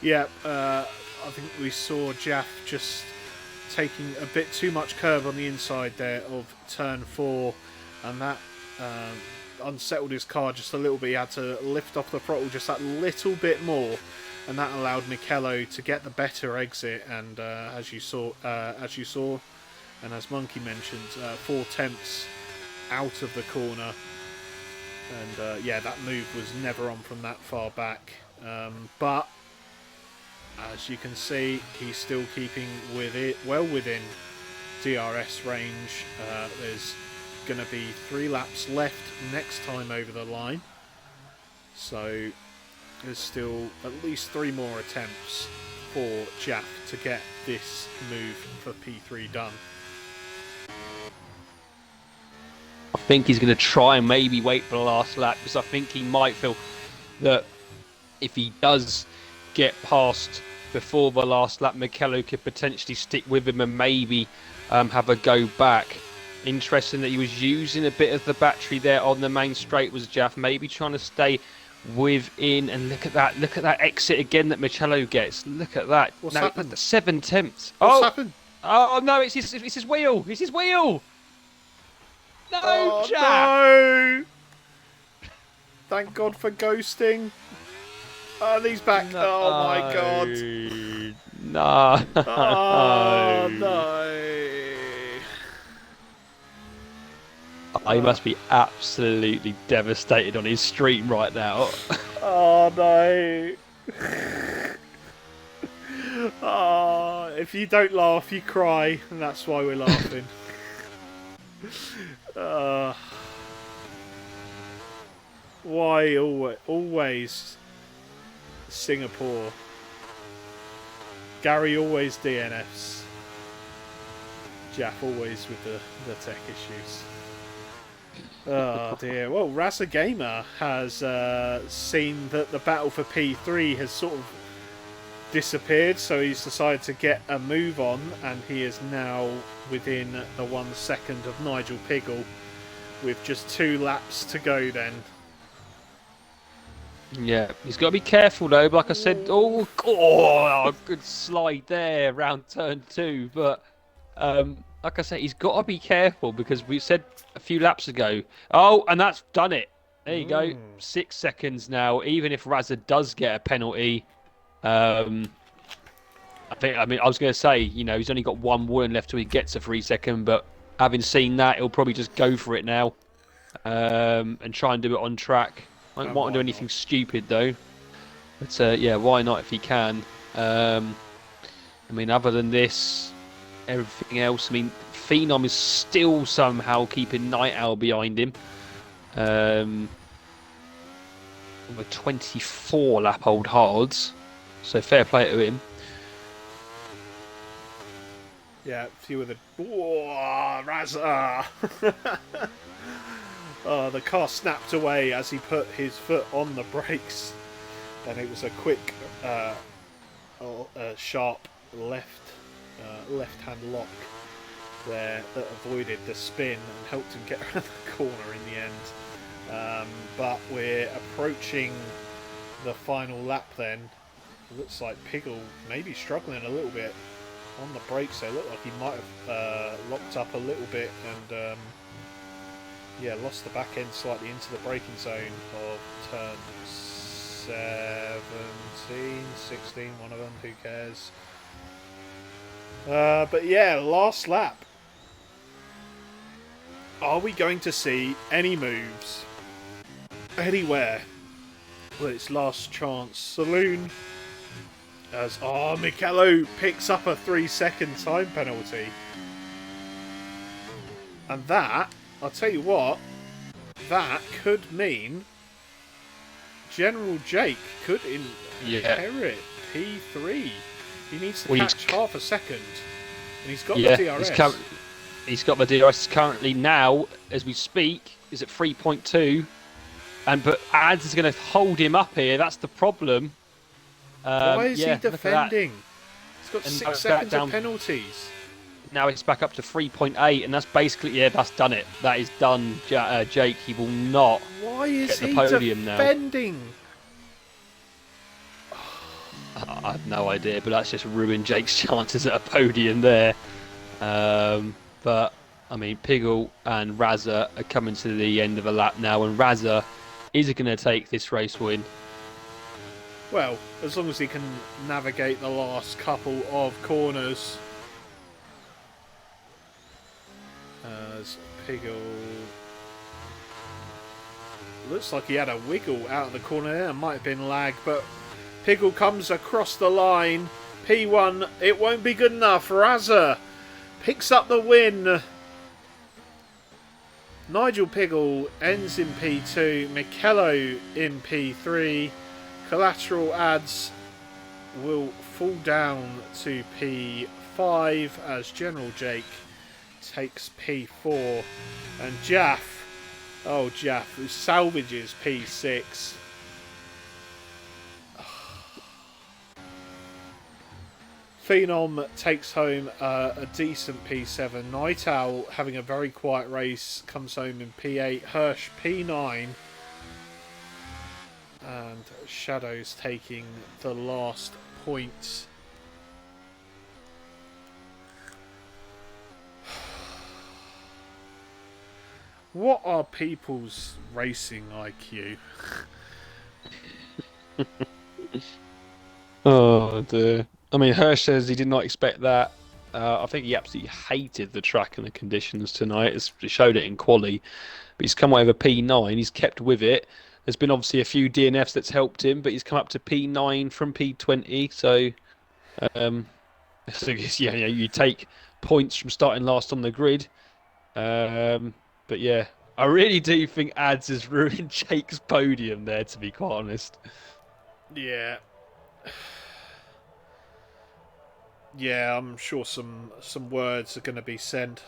Yeah, I think we saw Jaff just taking a bit too much curve on the inside there of turn 4, and that unsettled his car just a little bit. He had to lift off the throttle just that little bit more, and that allowed Michelo to get the better exit. And as you saw, and as Monkey mentioned, 4 tenths out of the corner, and yeah, that move was never on from that far back. But as you can see, he's still keeping with it well within DRS range. There's going to be 3 laps left next time over the line, so there's still at least 3 more attempts for Jaff to get this move for P3 done. I think he's going to try and maybe wait for the last lap, because I think he might feel that if he does get past before the last lap, Michelo could potentially stick with him and maybe have a go back. Interesting that he was using a bit of the battery there on the main straight, was Jaff, maybe trying to stay within. And look at that exit again that Michelo gets. Look at that. What's happened? 7 tenths. What's happened? Oh no, it's his wheel. It's his wheel. No, oh, Jaff. No! Thank God for ghosting. Oh, he's back. No. Oh my God. No. Oh no. He must be absolutely devastated on his stream right now. Oh no. Oh, if you don't laugh, you cry, and that's why we're laughing. Why always Singapore? Gary always DNFs. Jaff always with the tech issues. Oh dear. Well, Rasa Gamer has seen that the battle for P3 has sort of disappeared, so he's decided to get a move on, and he is now within the 1 second of Nigel Piggle with just 2 laps to go then. Yeah, he's got to be careful though. Like I said, good slide there around turn 2, but Like I said, he's got to be careful because we said a few laps ago. Oh, and that's done it. There you go. Mm. 6 seconds now. Even if Razza does get a penalty, um, I mean, I was going to say, he's only got one warning left till he gets a 3 second, but having seen that, he'll probably just go for it now, and try and do it on track. I don't And want to do why not? anything stupid though. But yeah, why not if he can? I mean, other than this, everything else. I mean, Phenom is still somehow keeping Night Owl behind him. Um, with 24 lap old hards, so fair play to him. Yeah, few of the. Whoa, Razza! Oh, the car snapped away as he put his foot on the brakes, and it was a quick, sharp left-hand lock there that avoided the spin and helped him get around the corner in the end. But we're approaching the final lap then. It looks like Piggle maybe struggling a little bit on the brakes. They look like he might have locked up a little bit and yeah, lost the back end slightly into the braking zone of turn 17, 16, one of them, who cares. But yeah, last lap. Are we going to see any moves anywhere? Well, it's last chance saloon. As Michello picks up a 3-second time penalty. And that, I'll tell you what, that could mean General Jake could inherit P3. He needs to catch half a second. And he's got the DRS. He's got the DRS currently now, as we speak, is at 3.2. But Ads is going to hold him up here. That's the problem. Why is he defending? He's got 6 seconds of penalties. Now it's back up to 3.8, and that's basically, that's done it. That is done, Jake. He will not get the podium defending? now. I have no idea, but that's just ruined Jake's chances at a podium there. But, I mean, Piggle and Razza are coming to the end of a lap now, and Razza is going to take this race win. Well, as long as he can navigate the last couple of corners. As Piggle looks like he had a wiggle out of the corner there. It might have been lag, but Piggle comes across the line. P1, it won't be good enough. Razza picks up the win. Nigel Piggle ends in P2. Michello in P3. Collateral Ads will fall down to P5 as General Jake takes P4. And Jaff, who salvages P6. Phenom takes home a decent P7. Night Owl, having a very quiet race, comes home in P8. Hirsch, P9. And Shadows taking the last points. What are people's racing IQ? Oh dear. I mean, Hirsch says he did not expect that. I think he absolutely hated the track and the conditions tonight. He showed it in quali, but he's come away with a P9. He's kept with it. There's been obviously a few DNFs that's helped him, but he's come up to P9 from P20. So, you take points from starting last on the grid. But yeah, I really do think Ads has ruined Jake's podium there, to be quite honest. Yeah. Yeah, I'm sure some words are going to be said.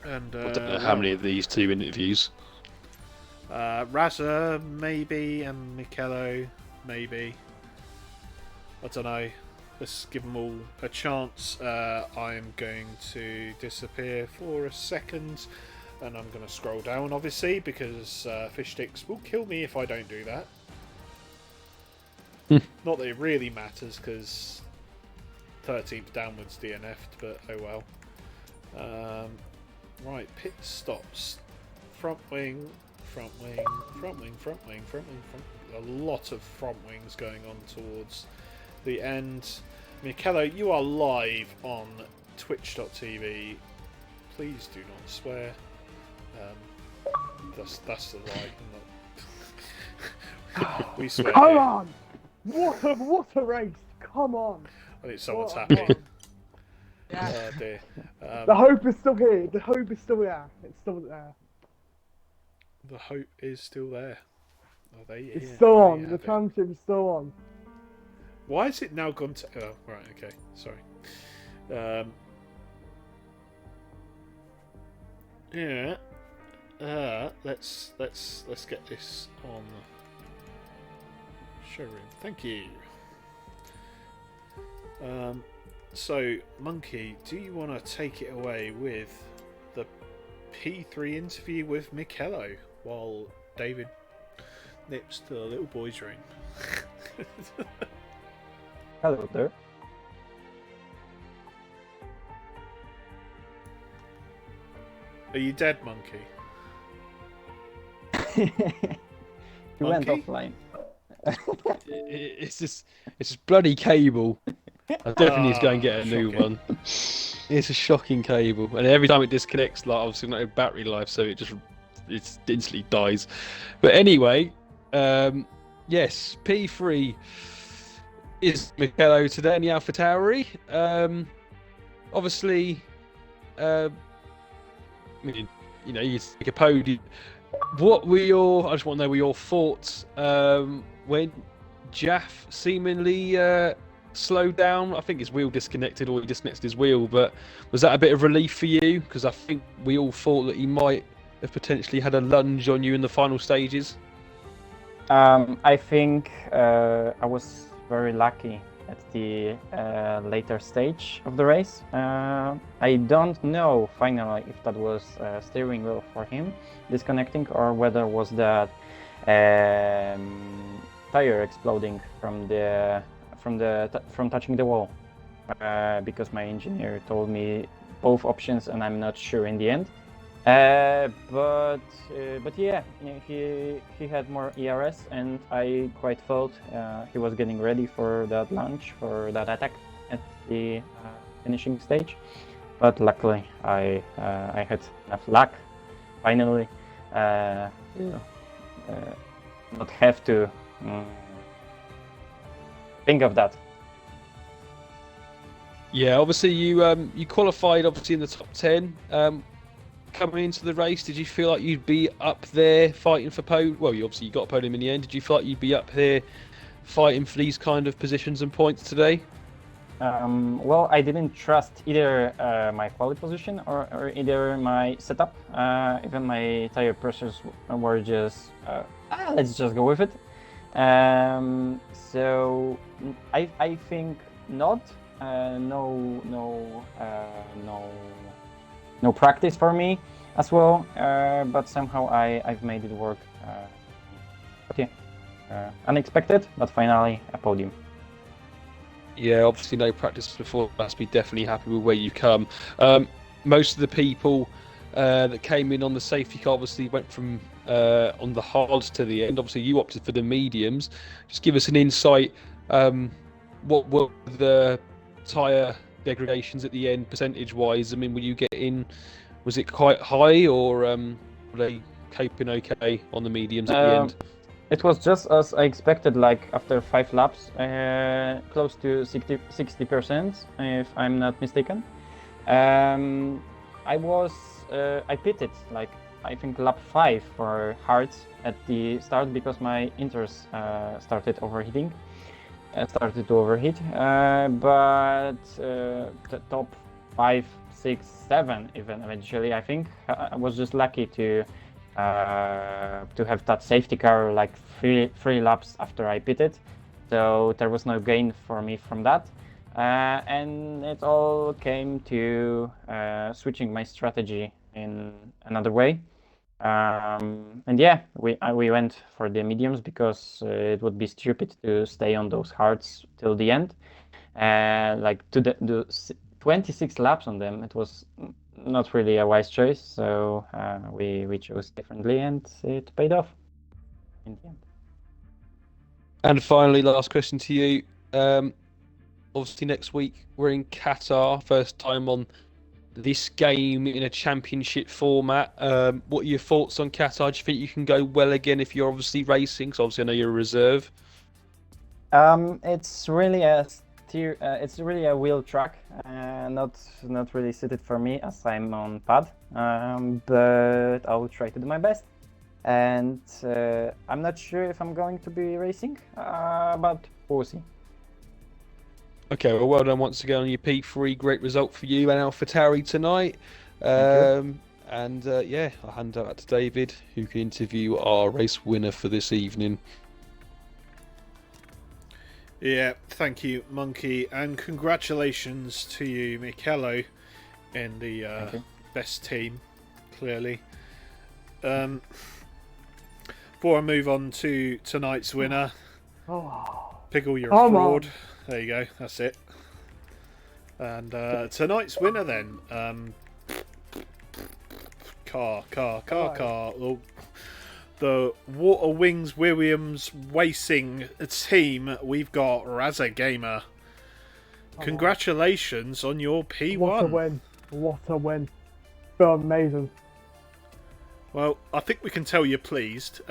And I don't know how many of these two interviews. Razza, maybe, and Michello, maybe. I don't know. Let's give them all a chance. I'm going to disappear for a second, and I'm going to scroll down, obviously, because fish sticks will kill me if I don't do that. Not that it really matters because 13th downwards DNF'd, but oh well. Right, pit stops. Front wing, front wing, front wing, front wing, front wing, front wing. A lot of front wings going on towards the end. Michele, you are live on twitch.tv. Please do not swear. That's the lie. We swear Come here. on! What a race! Come on! I think someone's What happy. Yeah. Oh dear. The hope is still here. The hope is still there. It's still there. The hope is still there. Are they It's here? still There on. you The have it. championship is still on. Why has it now gone to? Oh, right. Okay. Sorry. Yeah. Let's get this on showroom. Thank you. So Monkey, do you want to take it away with the P3 interview with Michele while David nips to the little boy's room? Hello there. Are you dead, Monkey? You went Monkey? offline. It's this bloody cable. I definitely need to go and get a new shocking. one. It's a shocking cable, and every time it disconnects, like obviously not a battery life, so it instantly dies. But anyway, yes, P3 is Michele today in the AlphaTauri. Obviously, I mean, you know, you take a podium. What were your? I just want to know your thoughts when Jaff seemingly slowed down. I think his wheel disconnected, or he disconnected his wheel. But was that a bit of relief for you? Because I think we all thought that he might have potentially had a lunge on you in the final stages. I think I was very lucky at the later stage of the race. I don't know finally if that was steering wheel for him disconnecting or whether it was that tire exploding from touching the wall. Because my engineer told me both options, and I'm not sure in the end. But yeah, he had more ERS, and I quite thought he was getting ready for that launch, for that attack at the finishing stage. But luckily, I had enough luck. Finally, not have to think of that. Yeah, obviously you qualified obviously in the top 10. Coming into the race, did you feel like you'd be up there fighting for podium? Well, you got a podium in the end. Did you feel like you'd be up here fighting for these kind of positions and points today? Well, I didn't trust either my quali position or either my setup. Even my tire pressures were just, let's just go with it. So I think not. No practice for me as well. But somehow I've made it work. But yeah, unexpected, but finally a podium. Yeah, obviously no practice before. Must be definitely happy with where you've come. Most of the people that came in on the safety car obviously went from on the hards to the end. Obviously, you opted for the mediums. Just give us an insight. What were the tyre degradations at the end, percentage-wise? I mean, were you getting? Was it quite high, or were they coping okay on the mediums at the end? It was just as I expected, like after 5 laps, close to 60%, if I'm not mistaken. I pitted like I think lap 5 for hards at the start because my inters started overheating. Started to overheat, but the top 5, 6, 7 even eventually, I think I was just lucky to have that safety car like three laps after I pitted, so there was no gain for me from that, and it all came to switching my strategy in another way. And yeah, we went for the mediums because it would be stupid to stay on those hards till the end. And like to the 26 laps on them, it was not really a wise choice. So we chose differently, and it paid off in the end. And finally, last question to you. Obviously, next week we're in Qatar, first time on this game in a championship format. What are your thoughts on Qatar? Do you think you can go well again if you're obviously racing? So obviously, I know you're a reserve. It's really it's really a wheel track, not really suited for me as I'm on pad. But I will try to do my best. And I'm not sure if I'm going to be racing, but we'll see. Okay, well done once again on your P3. Great result for you and AlphaTauri tonight. Thank you. And yeah, I'll hand over to David, who can interview our race winner for this evening. Yeah, thank you, Monkey, and congratulations to you, Michelo, in the best team, clearly. Before I move on to tonight's winner, Piggle, you're a fraud. There you go, that's it. And tonight's winner then, car. Oh, the Water Wings Williams Racing team, we've got Raza Gamer. Congratulations on your P1. What a win. What a win. Feel amazing. Well, I think we can tell you're pleased,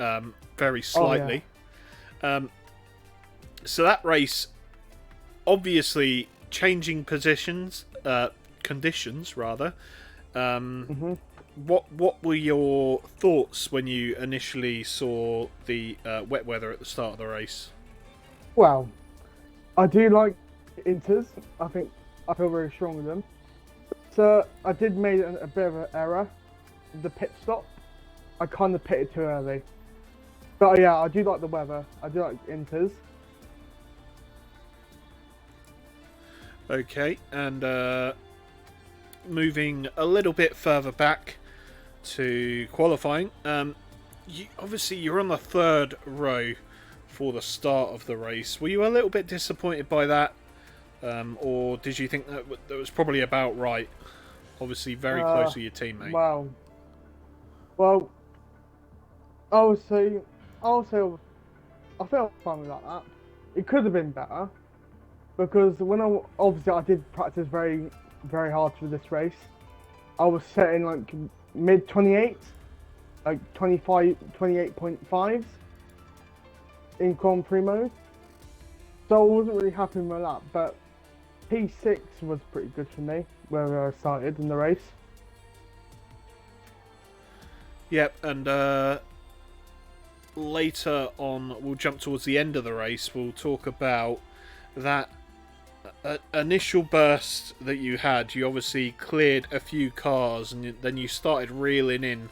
very slightly. So that race, obviously changing conditions rather. What were your thoughts when you initially saw the wet weather at the start of the race? Well, I do like Inters. I think I feel very strong with them. So I did make a bit of an error. The pit stop. I kind of pitted too early. But yeah, I do like the weather. I do like Inters. Okay, and moving a little bit further back to qualifying. Obviously, you're on the third row for the start of the race. Were you a little bit disappointed by that? Or did you think that was probably about right? Obviously, very close to your teammate. Well, I would say I felt fine with that. It could have been better because when I did practice very, very hard for this race. I was setting like mid 28, like 28.5s in Grand Prix mode. So I wasn't really happy with that, but P6 was pretty good for me where I started in the race. Yep, and later on, we'll jump towards the end of the race. We'll talk about that initial burst that you had. You obviously cleared a few cars, and then you started reeling in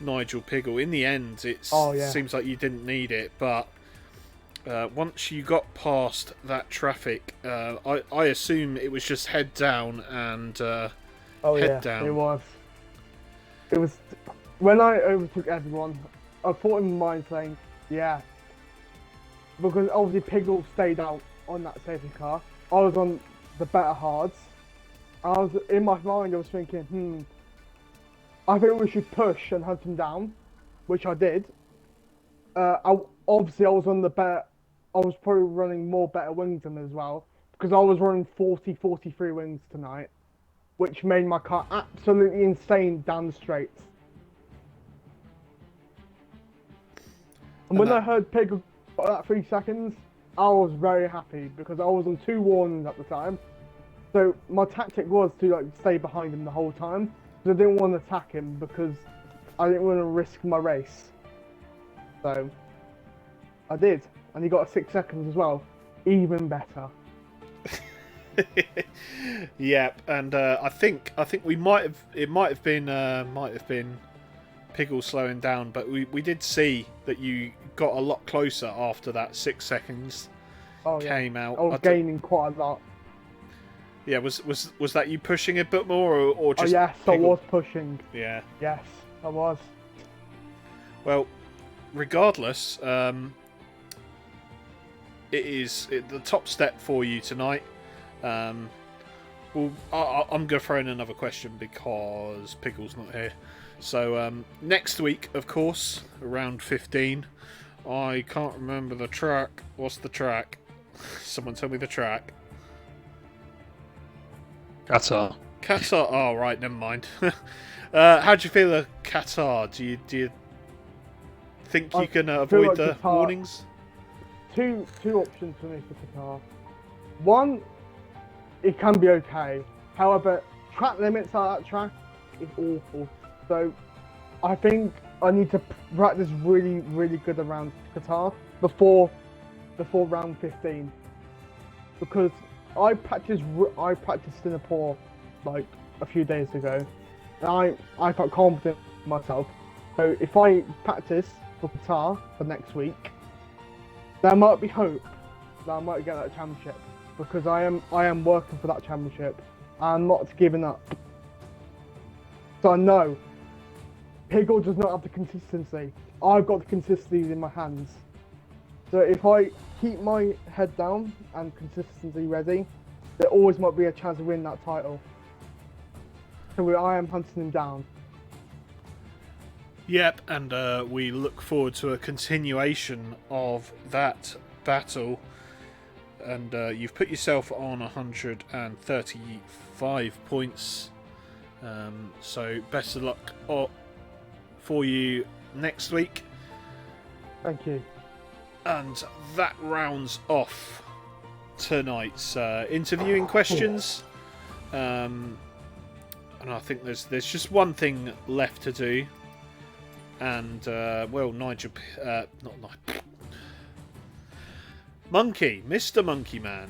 Nigel Piggle. In the end, it seems like you didn't need it, but once you got past that traffic, I assume it was just head down and head down. It was. It was when I overtook everyone. I thought in my mind saying, yeah, because obviously Piggle stayed out on that safety car. I was on the better hards. I was in my mind. I was thinking, I think we should push and hunt him down, which I did. Obviously, I was on the better. I was probably running more better wings than him as well because I was running 43 wings tonight, which made my car absolutely insane down the straights. And when I heard Piggle got that 3 seconds, I was very happy because I was on 2 warnings at the time. So my tactic was to stay behind him the whole time because I didn't want to attack him because I didn't want to risk my race. So I did, and he got 6 seconds as well, even better. Yep, and I think we might have been Piggle slowing down, but we did see that you got a lot closer after that 6 seconds came out. I was gaining quite a lot. Yeah, was that you pushing a bit more, or just? Yes, Piggle? I was pushing. Yeah. Yes, I was. Well, regardless, the top step for you tonight. I'm going to throw in another question because Pickle's not here. So next week, of course, around 15. I can't remember the track. What's the track? Someone tell me the track. Qatar. Qatar. Oh, right, never mind. How do you feel at Qatar? Do you think you can avoid like the Qatar, warnings? Two options for me for Qatar. One, it can be okay. However, track limits at that track is awful. So I think I need to practice really, really good around Qatar before round 15, because I practiced Singapore like a few days ago, and I felt confident in myself. So if I practice for Qatar for next week, there might be hope that I might get that championship, because I am working for that championship. I'm not giving up. So I know Piggle does not have the consistency. I've got the consistency in my hands. So if I keep my head down and consistency ready, there always might be a chance of winning that title. So I am hunting him down. Yep, and we look forward to a continuation of that battle. And you've put yourself on 135 points. So best of luck for you next week. Thank you. And that rounds off tonight's interviewing questions. And I think there's just one thing left to do. And Nigel, not Nigel, Monkey, Mr. Monkey Man.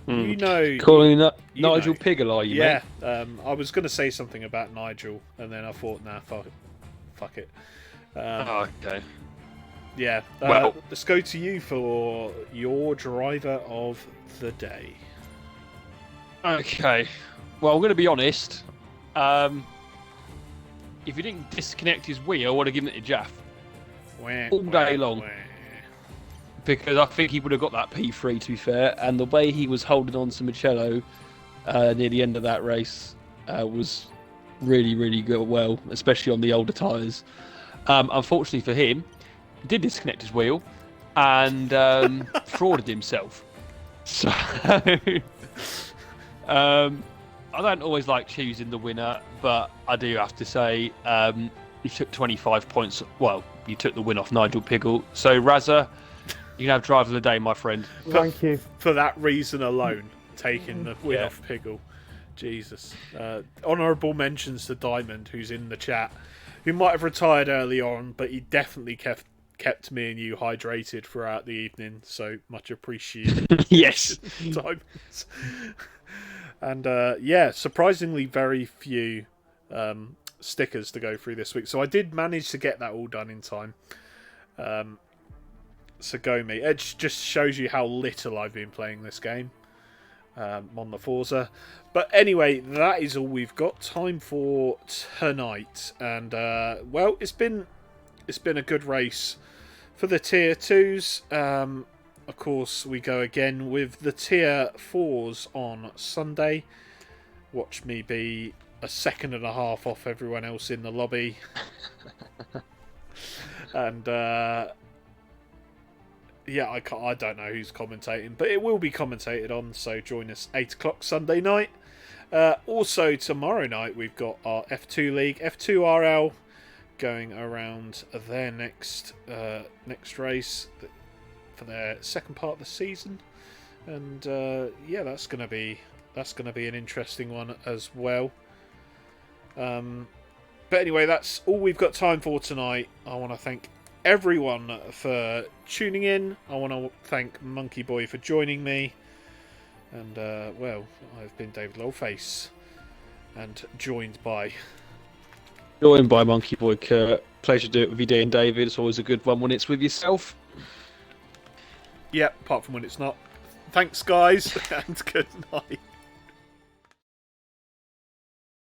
You know, Calling that you Nigel know. Piggle, are you, Yeah, mate? I was going to say something about Nigel, and then I thought, nah, fuck it. Oh, okay. Yeah, Well- let's go to you for your driver of the day. Okay. Well, I'm going to be honest. If he didn't disconnect his wheel, I would have given it to Jaff. All day long. Because I think he would have got that P3, to be fair. And the way he was holding on to Michello near the end of that race was really, really good. Well, especially on the older tyres. Unfortunately for him, he did disconnect his wheel and frauded himself. So I don't always like choosing the winner, but I do have to say you took 25 points. Well, you took the win off Nigel Piggle. So Razza, you can have driver of the day, my friend. Thank you. For that reason alone, taking the win off Piggle. Jesus. Honourable mentions to Diamond, who's in the chat, who might have retired early on, but he definitely kept me and you hydrated throughout the evening. So much appreciated. Yes. Diamonds. And surprisingly very few stickers to go through this week. So I did manage to get that all done in time. So go me. It just shows you how little I've been playing this game on the Forza. But anyway, that is all we've got time for tonight. And it's been a good race for the Tier 2s. Of course, we go again with the Tier 4s on Sunday. Watch me be a second and a half off everyone else in the lobby. And I don't know who's commentating, but it will be commentated on, so join us 8 o'clock Sunday night. Also, tomorrow night we've got our F2 League, FPRL, going around their next race for their second part of the season, and that's going to be an interesting one as well. But anyway, that's all we've got time for tonight. I want to thank everyone for tuning in. I want to thank Monkey Boy for joining me, and I've been David Lowface, and joined by Monkey Boy Kurt. Pleasure to do it with you, Dean and David. It's always a good one when it's with yourself. Apart from when it's not. Thanks, guys, and good night.